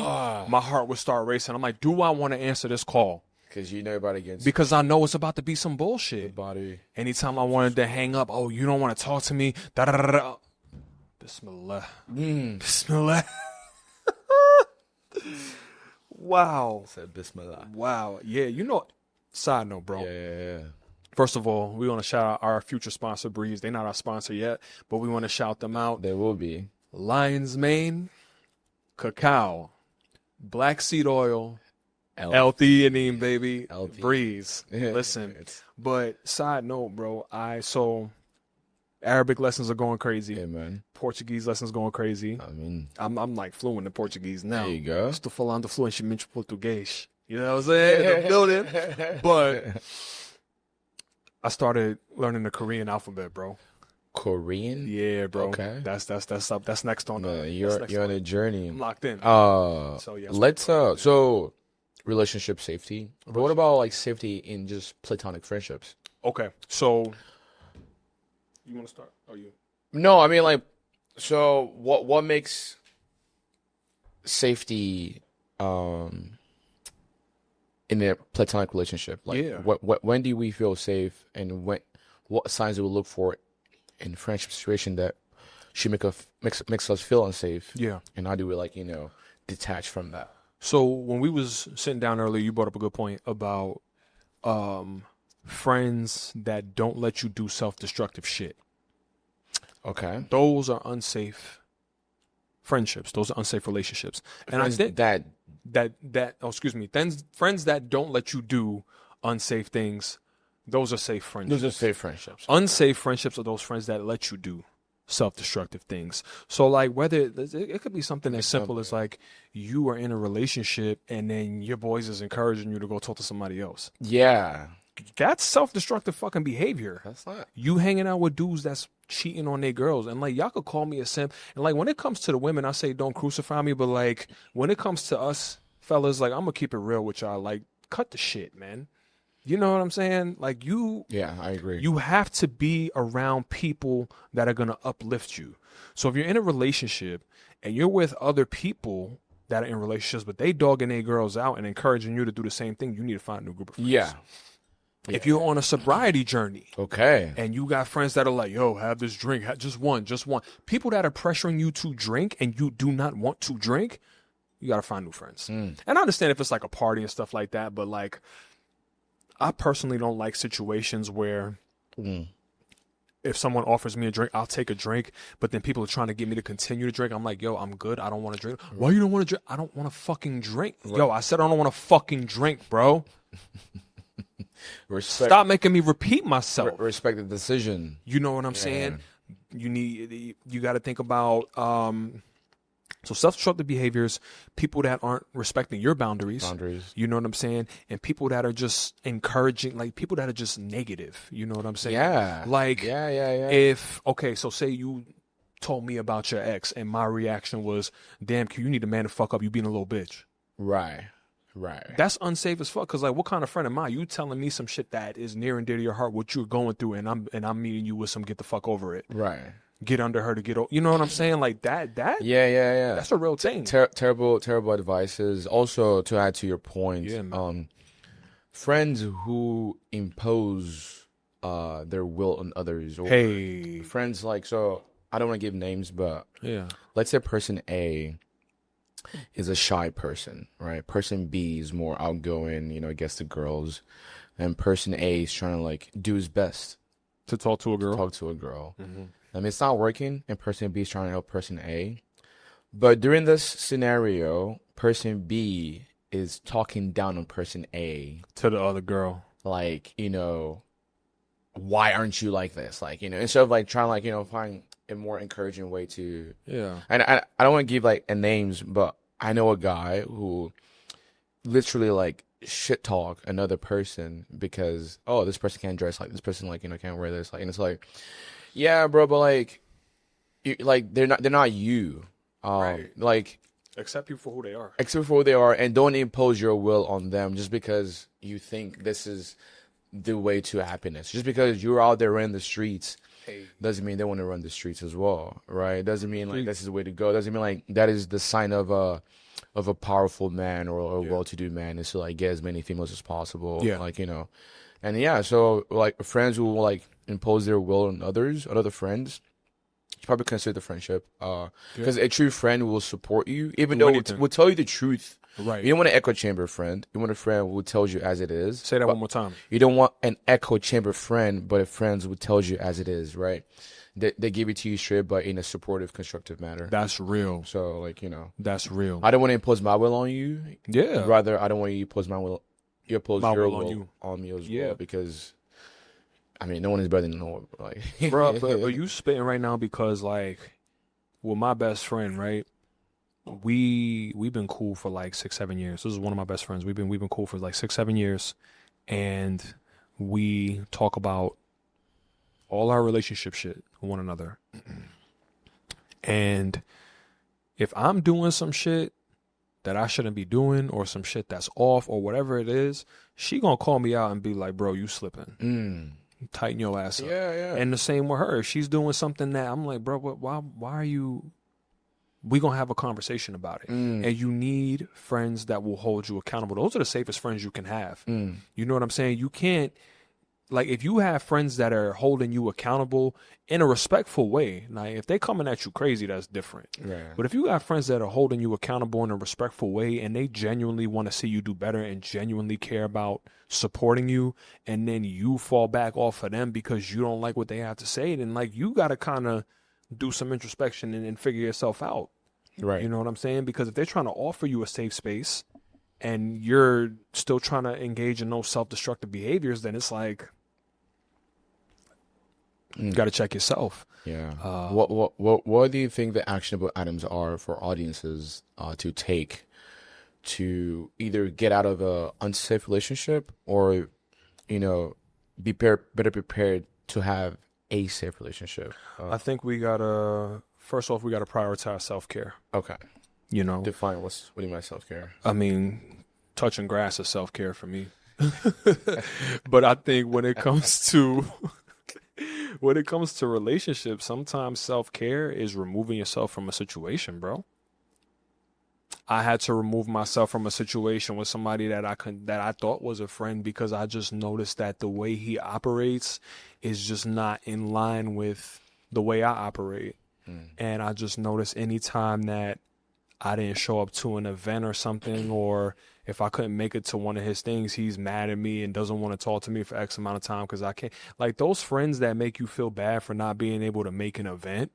my heart would start racing. I'm like, do I want to answer this call? Because you know about against Because I know it's about to be some bullshit. body. Anytime I wanted to hang up, oh, you don't want to talk to me? Da da da da. Bismillah. Bismillah. Wow. Said Bismillah. Wow. Yeah, you know, side note, bro. Yeah. First of all, we want to shout out our future sponsor, Breeze. They're not our sponsor yet, but we want to shout them out. There will be. Lion's Mane, cacao, black seed oil, L-theanine, baby, Breeze. Listen, but side note, bro, so Arabic lessons are going crazy. Yeah, man. Portuguese lessons going crazy. I mean, I'm like fluent in Portuguese now. there you go. Estou falando fluentemente português. You know what I'm saying? The building. But I started learning the Korean alphabet, bro. Korean? Yeah, bro. Okay. That's up. That's next on the. You're on a journey. I'm locked in. So yeah, let's so relationship safety. But what about like safety in just platonic friendships? Okay, so you want to start? Or you? No, I mean, like, so what makes safety in a platonic relationship? Like, Yeah. when do we feel safe, and what signs do we look for in friendship situation that should makes us feel unsafe? Yeah. And how do we, like, you know, detach from that? So when we was sitting down earlier, you brought up a good point about friends that don't let you do self-destructive shit. Okay. Those are unsafe friendships. Those are unsafe relationships. And Friends I think that friends that don't let you do unsafe things, those are safe friendships. those are safe friendships. Unsafe friendships are those friends that let you do self-destructive things. So like, whether it could be something as simple as like you are in a relationship and then your boys is encouraging you to go talk to somebody else. Yeah. That's self-destructive fucking behavior. That's not. You hanging out with dudes that's cheating on their girls. And like, y'all could call me a simp. And like, when it comes to the women, I say don't crucify me. But like, when it comes to us fellas, like, I'm gonna keep it real with y'all. Like, cut the shit, man. You know what I'm saying? Like, Yeah, I agree. you have to be around people that are gonna uplift you. So if you're in a relationship and you're with other people that are in relationships, but they dogging their girls out and encouraging you to do the same thing, you need to find a new group of friends. Yeah. If you're on a sobriety journey, Okay. and you got friends that are like, yo, have this drink, just one. People that are pressuring you to drink and you do not want to drink, You got to find new friends. And I understand if it's like a party and stuff like that, but like, I personally don't like situations where if someone offers me a drink, I'll take a drink, but then people are trying to get me to continue to drink. I'm like, yo, I'm good. I don't want to drink. Why you don't want to drink? I don't want to fucking drink. Yo, I said I don't want to fucking drink, bro. Stop making me repeat myself. Respect the decision. You know what I'm saying? You got to think about so self-destructive behaviors, people that aren't respecting your boundaries. You know what I'm saying? And people that are just encouraging, like people that are just negative. You know what I'm saying? Yeah. Like, If okay, so say you told me about your ex and my reaction was, damn, you need a man to fuck up. You being a little bitch. Right. That's unsafe as fuck. Cause like, what kind of friend am I? You telling me some shit that is near and dear to your heart, what you're going through, and I'm meeting you with some get the fuck over it. Right. Get under her to get over. You know what I'm saying? Like that. Yeah. That's a real thing. Terrible advices. Also, to add to your point, friends who impose their will on others. Or friends like, so I don't want to give names, but let's say person A is a shy person, right? Person B is more outgoing, gets the girls, and person A is trying to like do his best to talk to a girl. Mm-hmm. I mean, it's not working, and person B is trying to help person A. But during this scenario, person B is talking down on person A. To the other girl. Like, why aren't you like this? Like, instead of like trying to like, find a more encouraging way to. Yeah. And I don't want to give like names, but I know a guy who literally like shit talk another person because, this person can't dress like this person, like, can't wear this. Like, and it's like, yeah, bro, but like, they're not you. Right. Like, accept people for who they are. And don't impose your will on them just because you think this is the way to happiness. Just because you're out there in the streets doesn't mean they want to run the streets as well, right? Doesn't mean like this is the way to go. Doesn't mean like that is the sign of a powerful man or a well-to-do man is to like get as many females as possible. Yeah. Like, and so like friends who will like impose their will on others, on other friends, you probably consider the friendship. Because a true friend will support you, even though will tell you the truth. Right. You don't want an echo chamber friend. You want a friend who tells you as it is. Say that one more time. You don't want an echo chamber friend, but a friend who tells you as it is, right? They give it to you straight, but in a supportive, constructive manner. That's real. So, like, That's real. I don't want to impose my will on you. Yeah. Rather, I don't want you to impose my will. You impose your will on me as well. Because, I mean, no one is better than no one. Like, bro, but you spitting right now because, like, with my best friend, right? We've been cool for like 6-7 years. This is one of my best friends. We've been cool for like 6-7 years, and we talk about all our relationship shit with one another. And if I'm doing some shit that I shouldn't be doing, or some shit that's off, or whatever it is, she gonna call me out and be like, "Bro, you slipping. Tighten your ass up." Yeah. And the same with her. If she's doing something that I'm like, "Bro, why are you?" We gonna have a conversation about it. And you need friends that will hold you accountable. Those are the safest friends you can have. You know what I'm saying? You can't, like, if you have friends that are holding you accountable in a respectful way, like if they coming at you crazy, that's different. Yeah. But if you got friends that are holding you accountable in a respectful way, and they genuinely want to see you do better and genuinely care about supporting you, and then you fall back off of them because you don't like what they have to say, then like you got to kind of do some introspection and figure yourself out. Right. You know what I'm saying? Because if they're trying to offer you a safe space and you're still trying to engage in those self-destructive behaviors, then it's like, you got to check yourself. Yeah. What do you think the actionable items are for audiences to take to either get out of a unsafe relationship or, be better prepared to have a safe relationship? I think first off, we got to prioritize self-care. Okay. Define what do you mean by self-care? I mean, touching grass is self-care for me. But I think when it comes to relationships, sometimes self-care is removing yourself from a situation, bro. I had to remove myself from a situation with somebody that I thought was a friend because I just noticed that the way he operates is just not in line with the way I operate. And I just noticed anytime that I didn't show up to an event or something, or if I couldn't make it to one of his things, he's mad at me and doesn't want to talk to me for X amount of time because I can't. Like those friends that make you feel bad for not being able to make an event,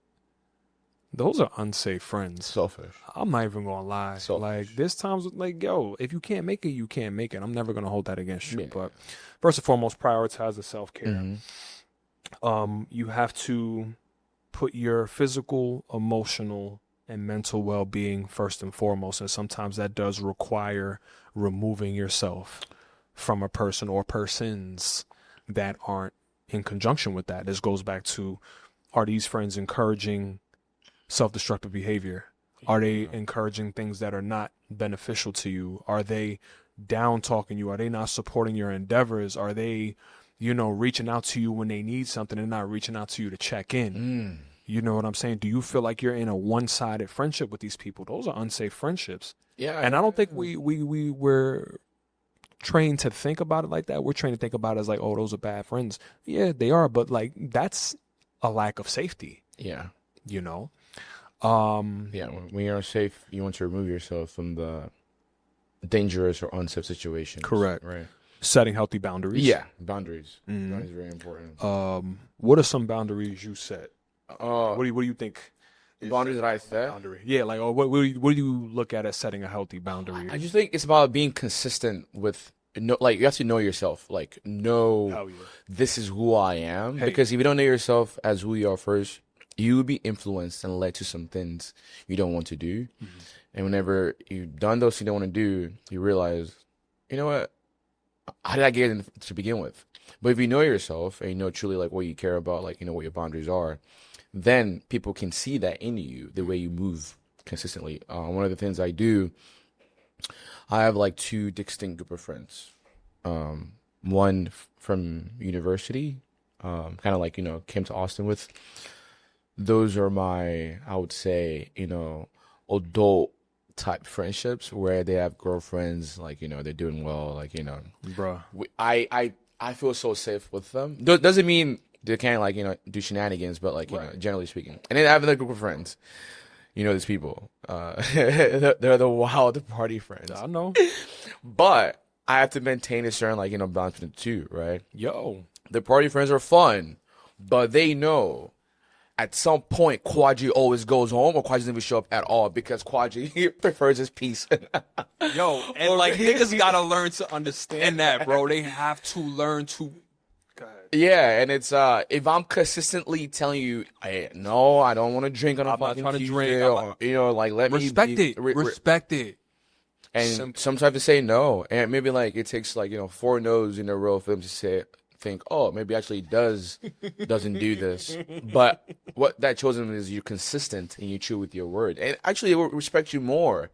those are unsafe friends. Selfish. I'm not even gonna lie. Selfish. Like this time's like, yo, if you can't make it, you can't make it. I'm never gonna hold that against you. Yeah. But first and foremost, prioritize the self-care. Mm-hmm. You have to put your physical, emotional, and mental well-being first and foremost, and sometimes that does require removing yourself from a person or persons that aren't in conjunction with that. This goes back to, are these friends encouraging self-destructive behavior? Are they encouraging things that are not beneficial to you? Are they down talking you? Are they not supporting your endeavors? Are they, reaching out to you when they need something and not reaching out to you to check in? You know what I'm saying? Do you feel like you're in a one-sided friendship with these people? Those are unsafe friendships. Yeah. And I don't think we're trained to think about it like that. We're trained to think about it as like, oh, those are bad friends. Yeah, they are. But like, that's a lack of safety. Yeah. Yeah, when you're unsafe, you want to remove yourself from the dangerous or unsafe situations. Correct. Right. Setting healthy boundaries. Yeah. Boundaries. Boundaries are very important. What are some boundaries you set? What What do you think? boundaries that I set? Boundary. Yeah, like what do you look at as setting a healthy boundary? I just think it's about being consistent with like you have to know yourself. Like Hell yeah. this is who I am. Hey. Because if you don't know yourself as who you are first, you will be influenced and led to some things you don't want to do. And whenever you've done those things you don't want to do, you realize, you know what? How did I get in to begin with? But if you know yourself and you know truly like what you care about, like what your boundaries are, then people can see that in you, the way you move consistently. One of the things I do, I have like two distinct group of friends. One from university, kind of like, came to Austin with. Those are my, I would say, adult type friendships where they have girlfriends, like, they're doing well, like, Bruh. I feel so safe with them. Doesn't mean they can't, like, do shenanigans, but, like, Right. generally speaking. And then I have another group of friends. These people. They're the wild party friends. I know. But I have to maintain a certain, like, balance between the two, right? Yo. The party friends are fun, but they know at some point Quadri always goes home or Quadri doesn't even show up at all because Quadri prefers his peace. Yo, and like niggas gotta learn to understand that, bro. They have to learn to. Go ahead. Yeah, and it's if I'm consistently telling you, hey, no, I don't want to drink on a I'm not fucking trying to Tuesday, drink. or, like let Respect me it. Respect it. And Simple. sometimes to say no, and maybe like it takes like 4 no's in a row for them to think, oh, maybe actually doesn't do this. But what that shows them is you're consistent and you true with your word, and actually it will respect you more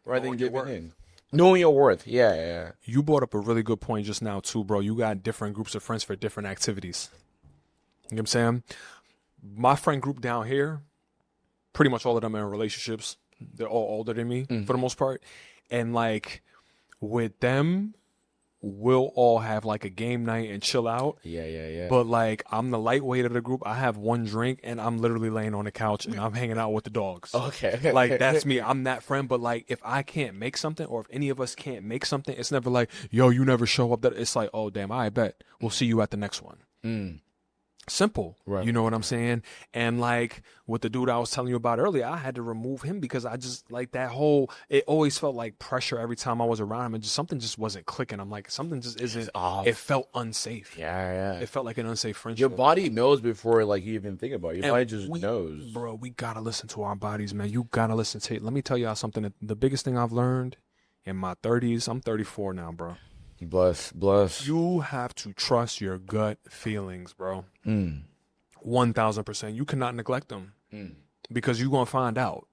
rather than giving in. Knowing your worth, yeah. You brought up a really good point just now too, bro. You got different groups of friends for different activities. You know what I'm saying? My friend group down here, pretty much all of them are in relationships. They're all older than me for the most part. And like with them, we'll all have like a game night and chill out. Yeah. But like I'm the lightweight of the group. I have one drink and I'm literally laying on the couch and I'm hanging out with the dogs. Okay. Like that's me. I'm that friend. But like if I can't make something or if any of us can't make something, it's never like, yo, you never show up. That it's like, oh damn, I bet we'll see you at the next one. Simple. Right. You know what I'm saying? And like with the dude I was telling you about earlier, I had to remove him because I just like that whole, it always felt like pressure every time I was around him and just something just wasn't clicking. I'm like, something just isn't off. It felt unsafe. Yeah. It felt like an unsafe friendship. Your body knows before like you even think about it. Your body just knows. Bro, we gotta listen to our bodies, man. You gotta listen to it. Let me tell y'all something. The biggest thing I've learned in my 30s, I'm 34 now, bro. Bless. You have to trust your gut feelings, bro. 1000%. You cannot neglect them because you're going to find out.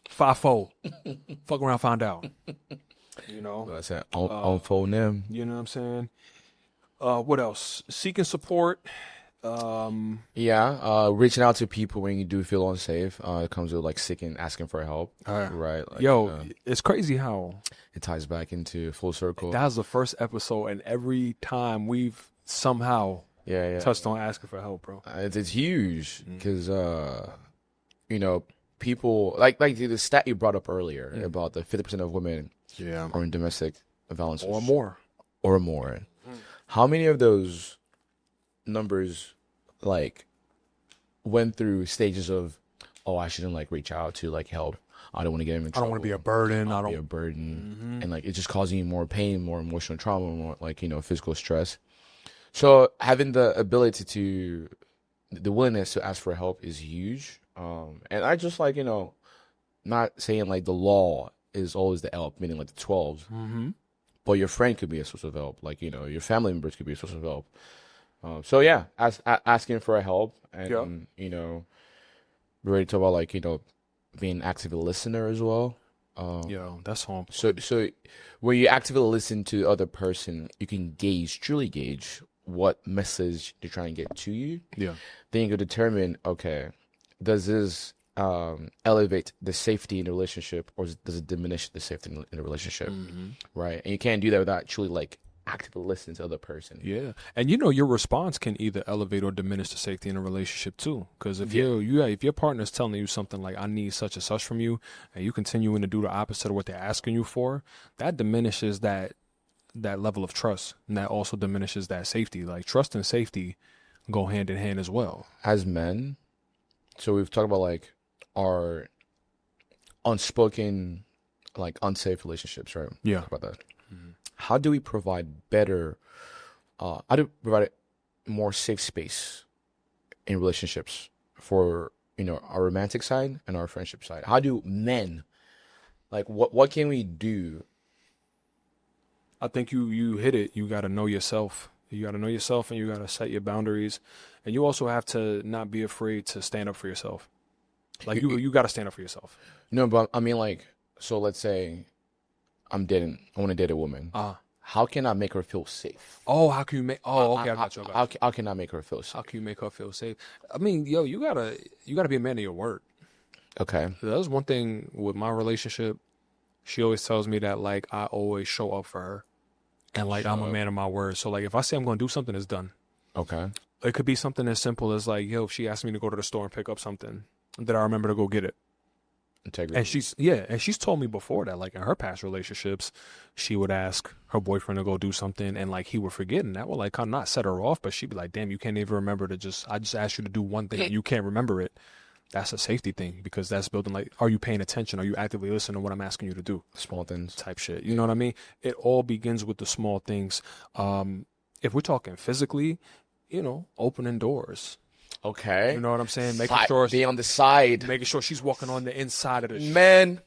5-4. Fuck around, find out. You know? That's it. On phone them. You know what I'm saying? What else? Seeking support. Reaching out to people when you do feel unsafe. It comes with like asking for help. Right. Like, it's crazy how it ties back into full circle. that was the first episode, and every time we've somehow touched on asking for help, bro. It's huge because, people like the stat you brought up earlier about the 50% of women are in domestic violence or more. How many of those numbers like went through stages of, oh, I shouldn't like reach out to like help. I don't want to get him in trouble. I don't want to be a burden. I don't be a burden, and like it's just causing you more pain, more emotional trauma, more like physical stress. So having the ability to, the willingness to ask for help is huge. And I just like not saying like the law is always the help, meaning like the 12s, but your friend could be a source of help. Like your family members could be a source of help. So yeah, asking for help, and we're ready to talk about like being an active listener as well. That's home. So when you actively listen to the other person, you can truly gauge what message they're trying to get to you. Yeah. Then you can determine, okay, does this elevate the safety in the relationship, or does it diminish the safety in the relationship? Right. And you can't do that without truly like actively listening to the other person. Yeah. And your response can either elevate or diminish the safety in a relationship too. Because if if your partner's telling you something like, I need such and such from you, and you continuing to do the opposite of what they're asking you for, that diminishes that level of trust, and that also diminishes that safety. Like trust and safety go hand in hand as well. As men, so we've talked about like our unspoken, like unsafe relationships, right? Yeah. Talk about that. How do we provide better, how do we provide a more safe space in relationships for, our romantic side and our friendship side? How do men, like, what can we do? I think you hit it. You got to know yourself. You got to know yourself, and you got to set your boundaries. And you also have to not be afraid to stand up for yourself. Like you got to stand up for yourself. No, but I mean, like, so let's say I want to date a woman. How can I make her feel safe? Oh, how can you make? Oh, okay, I got you. How can I make her feel safe? How can you make her feel safe? I mean, you gotta be a man of your word. Okay. That was one thing with my relationship. She always tells me that like I always show up for her, and like I'm a man of my word. So like if I say I'm gonna do something, it's done. Okay. It could be something as simple as like, if she asked me to go to the store and pick up something, that I remember to go get it. Integrity. And she's told me before that like in her past relationships, she would ask her boyfriend to go do something, and like he would forget, and that would like kind of not set her off, but she'd be like, damn, you can't even remember I just asked you to do one thing and you can't remember it. That's a safety thing, because that's building like, are you paying attention? Are you actively listening to what I'm asking you to do? Small things type shit. You know what I mean? It all begins with the small things. If we're talking physically, opening doors. Okay. You know what I'm saying? Making sure be on the side. Making sure she's walking on the inside of the man.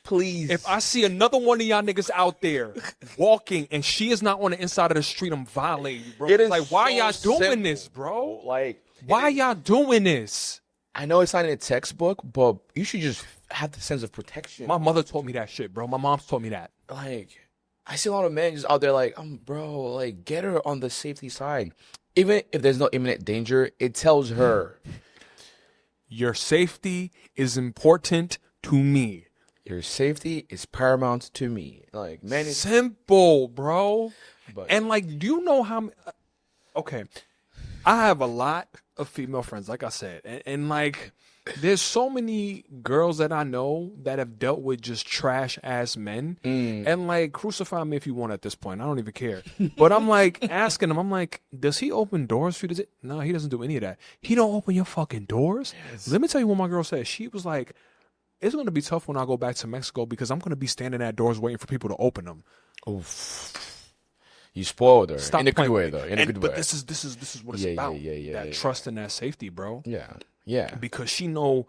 Please. If I see another one of y'all niggas out there walking and she is not on the inside of the street, I'm violating you, bro. It is like, why so y'all doing simple. this, bro? Like, why y'all doing this? I know it's not in a textbook, but you should just have the sense of protection. My mother told me that shit, bro. My mom's told me that. Like, I see a lot of men just out there like, bro, like, get her on the safety side. Even if there's no imminent danger, it tells her, your safety is important to me. Your safety is paramount to me. Like, man, it's simple, bro. But, and like, do you know how? Okay, I have a lot of female friends, like I said, and like, there's so many girls that I know that have dealt with just trash ass men, and like, crucify me if you want at this point. I don't even care. But I'm like asking him, I'm like, does he open doors for you? No, he doesn't do any of that. He don't open your fucking doors. Yes. Let me tell you what my girl said. She was like, it's going to be tough when I go back to Mexico because I'm going to be standing at doors waiting for people to open them. Oof. You spoiled her. Stop in a good way, with though. In a good way. But this is what it's about. That trust and that safety, bro. Yeah. Yeah. Because she know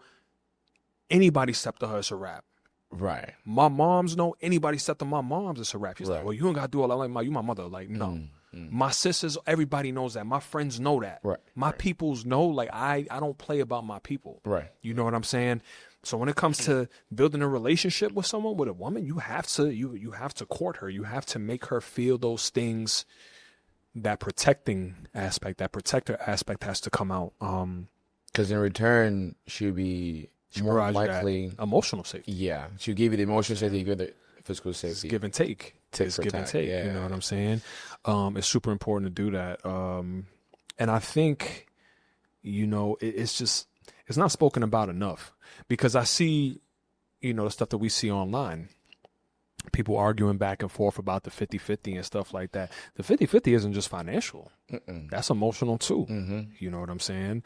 anybody step to her, it's a wrap. Right. My moms know anybody step to my moms, it's a wrap. She's like, well, you don't got to do all that. Like, you my mother. Like, no. My sisters, everybody knows that. My friends know that. Right. My peoples know, like, I don't play about my people. Right. You know what I'm saying? So when it comes to building a relationship with someone, with a woman, you have to court her. You have to make her feel those things. That protecting aspect, that protector aspect has to come out. Because in return, she'll be more likely emotional safety. Yeah, she'll give you the emotional safety, give you the physical safety. It's give and take. It's give and take. Yeah. You know what I'm saying? It's super important to do that. And I think, it's just, it's not spoken about enough, because I see, the stuff that we see online. People arguing back and forth about the 50-50 and stuff like that. The 50-50 isn't just financial. That's emotional too. You know what I'm saying?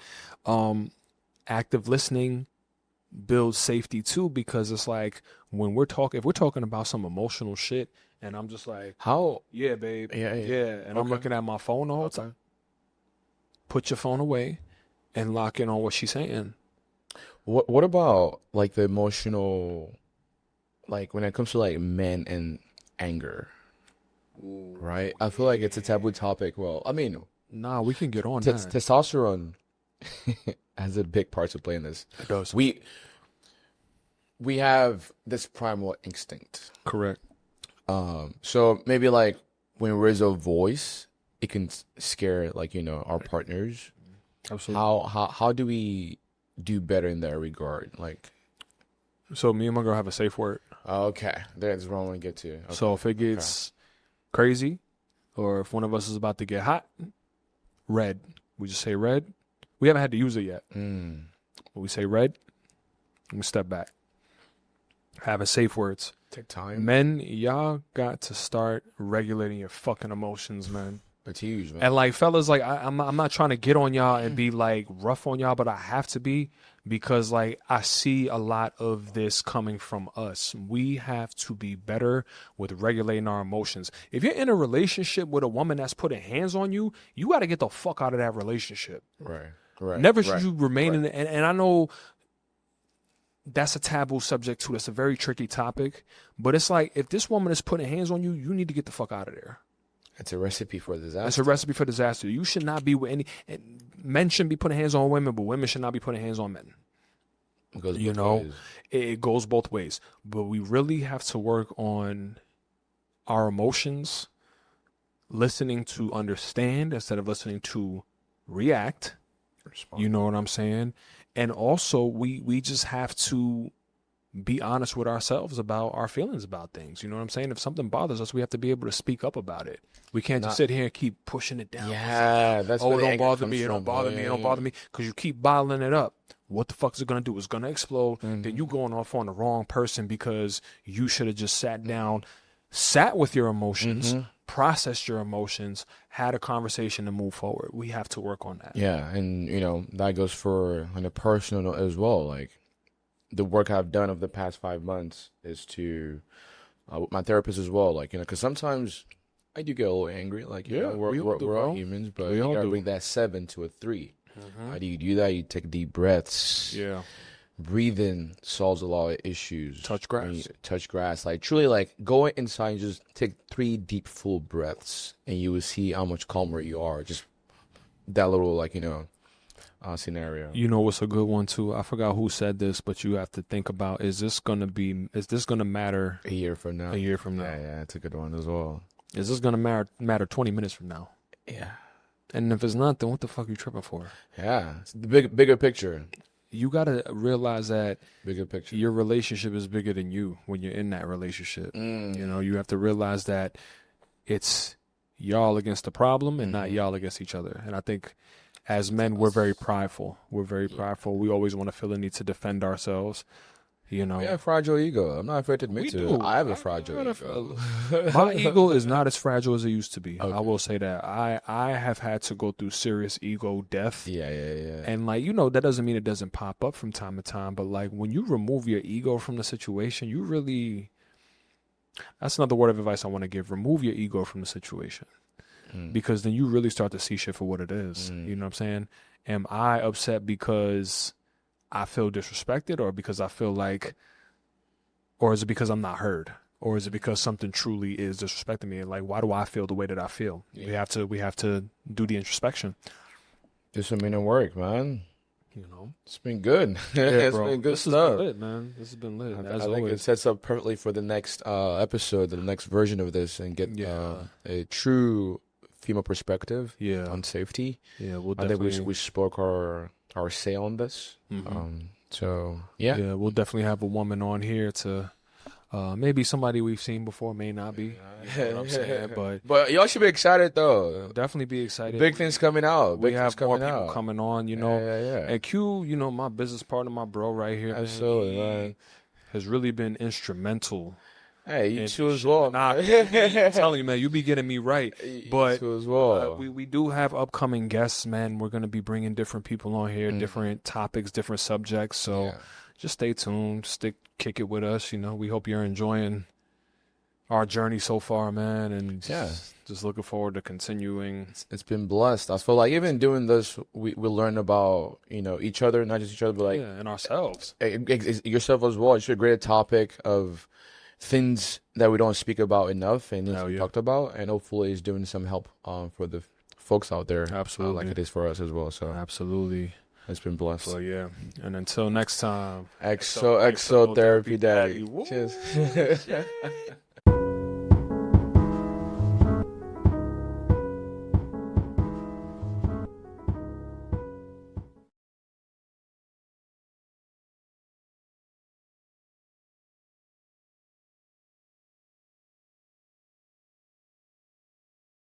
Active listening builds safety too, because it's like when if we're talking about some emotional shit and I'm just like, How? yeah, babe. Yeah. And I'm looking at my phone the whole time. Put your phone away and lock in on what she's saying. What about like the emotional, like when it comes to like men and anger, right? I feel like it's a taboo topic. Well, I mean, Nah, we can get on that. testosterone has a big part to play in this. It does. We have this primal instinct. Correct. So maybe like when we raise a voice, it can scare like, our partners. Absolutely. How do we do better in that regard? Like, So me and my girl have a safe word. okay, that's what I want to get to. Okay. So if it gets crazy, or if one of us is about to get hot, red. We just say red. We haven't had to use it yet. But we say red, and we step back. Having safe words. Take time. Men, y'all got to start regulating your fucking emotions, man. It's huge, man. And like fellas, like I'm not trying to get on y'all and be like rough on y'all, but I have to be, because like I see a lot of this coming from us. We have to be better with regulating our emotions. If you're in a relationship with a woman that's putting hands on you, you got to get the fuck out of that relationship. Right. Never should you remain in it. And I know that's a taboo subject too. That's a very tricky topic. But it's like, if this woman is putting hands on you, you need to get the fuck out of there. It's a recipe for disaster. It's a recipe for disaster. You should not be with any. Men shouldn't be putting hands on women, but women should not be putting hands on men. It goes both ways. It goes both ways. But we really have to work on our emotions, listening to understand instead of listening to react. Respond. You know what I'm saying? And also, we just have to be honest with ourselves about our feelings about things. You know what I'm saying? If something bothers us, we have to be able to speak up about it. We can't just sit here and keep pushing it down. Yeah, that's oh, where it the don't anger bother comes me, it don't from, bother me, it don't bother me, because you keep bottling it up. What the fuck is it going to do? It's going to explode. Then you going off on the wrong person, because you should have just sat down, sat with your emotions, processed your emotions, had a conversation to move forward. We have to work on that. Yeah, and that goes for on a personal note as well. Like the work I've done of the past 5 months is to with my therapist as well. Like because sometimes I do get a little angry. Like we're all humans, but you gotta bring that 7 to a 3. How do you do that? You take deep breaths. Yeah. Breathing solves a lot of issues. Touch grass. Touch grass. Like truly, like go inside and just take 3 deep, full breaths, and you will see how much calmer you are. Just that little, scenario. You know what's a good one too? I forgot who said this, but you have to think about: is this gonna matter a year from now? Yeah, it's a good one as well. Is this gonna matter 20 minutes from now? Yeah. And if it's not, then what the fuck are you tripping for? Yeah, it's the bigger picture. You gotta realize that bigger picture. Your relationship is bigger than you when you're in that relationship. You have to realize that it's y'all against the problem and not y'all against each other. And I think as men, we're very prideful. We always want to feel the need to defend ourselves. We have fragile ego. I'm not afraid to admit it. I have a fragile ego. My ego is not as fragile as it used to be. Okay. I will say that. I have had to go through serious ego death. Yeah. And that doesn't mean it doesn't pop up from time to time. But when you remove your ego from the situation, you really, that's another word of advice I want to give. Remove your ego from the situation. Because then you really start to see shit for what it is. You know what I'm saying? Am I upset because I feel disrespected, or because I feel like, or is it because I'm not heard, or is it because something truly is disrespecting me? And why do I feel the way that I feel? Yeah. We have to do the introspection. Do some inner work, man. It's been good. It's been good stuff. This has been lit, man. This has been lit. I think it sets up perfectly for the next episode, the next version of this, and get a true female perspective on safety. Yeah, we'll definitely. I think we spoke our say on this. So yeah, we'll definitely have a woman on here to Maybe somebody we've seen before, may not be. You know what I'm saying? But y'all should be excited though. Definitely be excited. Big things coming out. We Big have things more coming people out. coming on, you know. Yeah. And Q, you know, my business partner, my bro right here, man, Absolutely, he man. has really been instrumental. Hey, you in too as well. Nah, I'm telling you, man, you be getting me right. But you too as well. we do have upcoming guests, man. We're gonna be bringing different people on here, Mm. different topics, different subjects. So Yeah. just stay tuned, kick it with us. You know, we hope you're enjoying our journey so far, man, and just looking forward to continuing. It's been blessed. I feel like even doing this, we learn about, you know, each other, not just each other, but like and ourselves. Yourself as well. It's a great topic of things that we don't speak about enough and needs to be talked about, and hopefully it's doing some help for the folks out there. Absolutely. Like it is for us as well. So Absolutely. it's been blessed. So yeah, and until next time, XO Therapy Daddy. Woo. Cheers.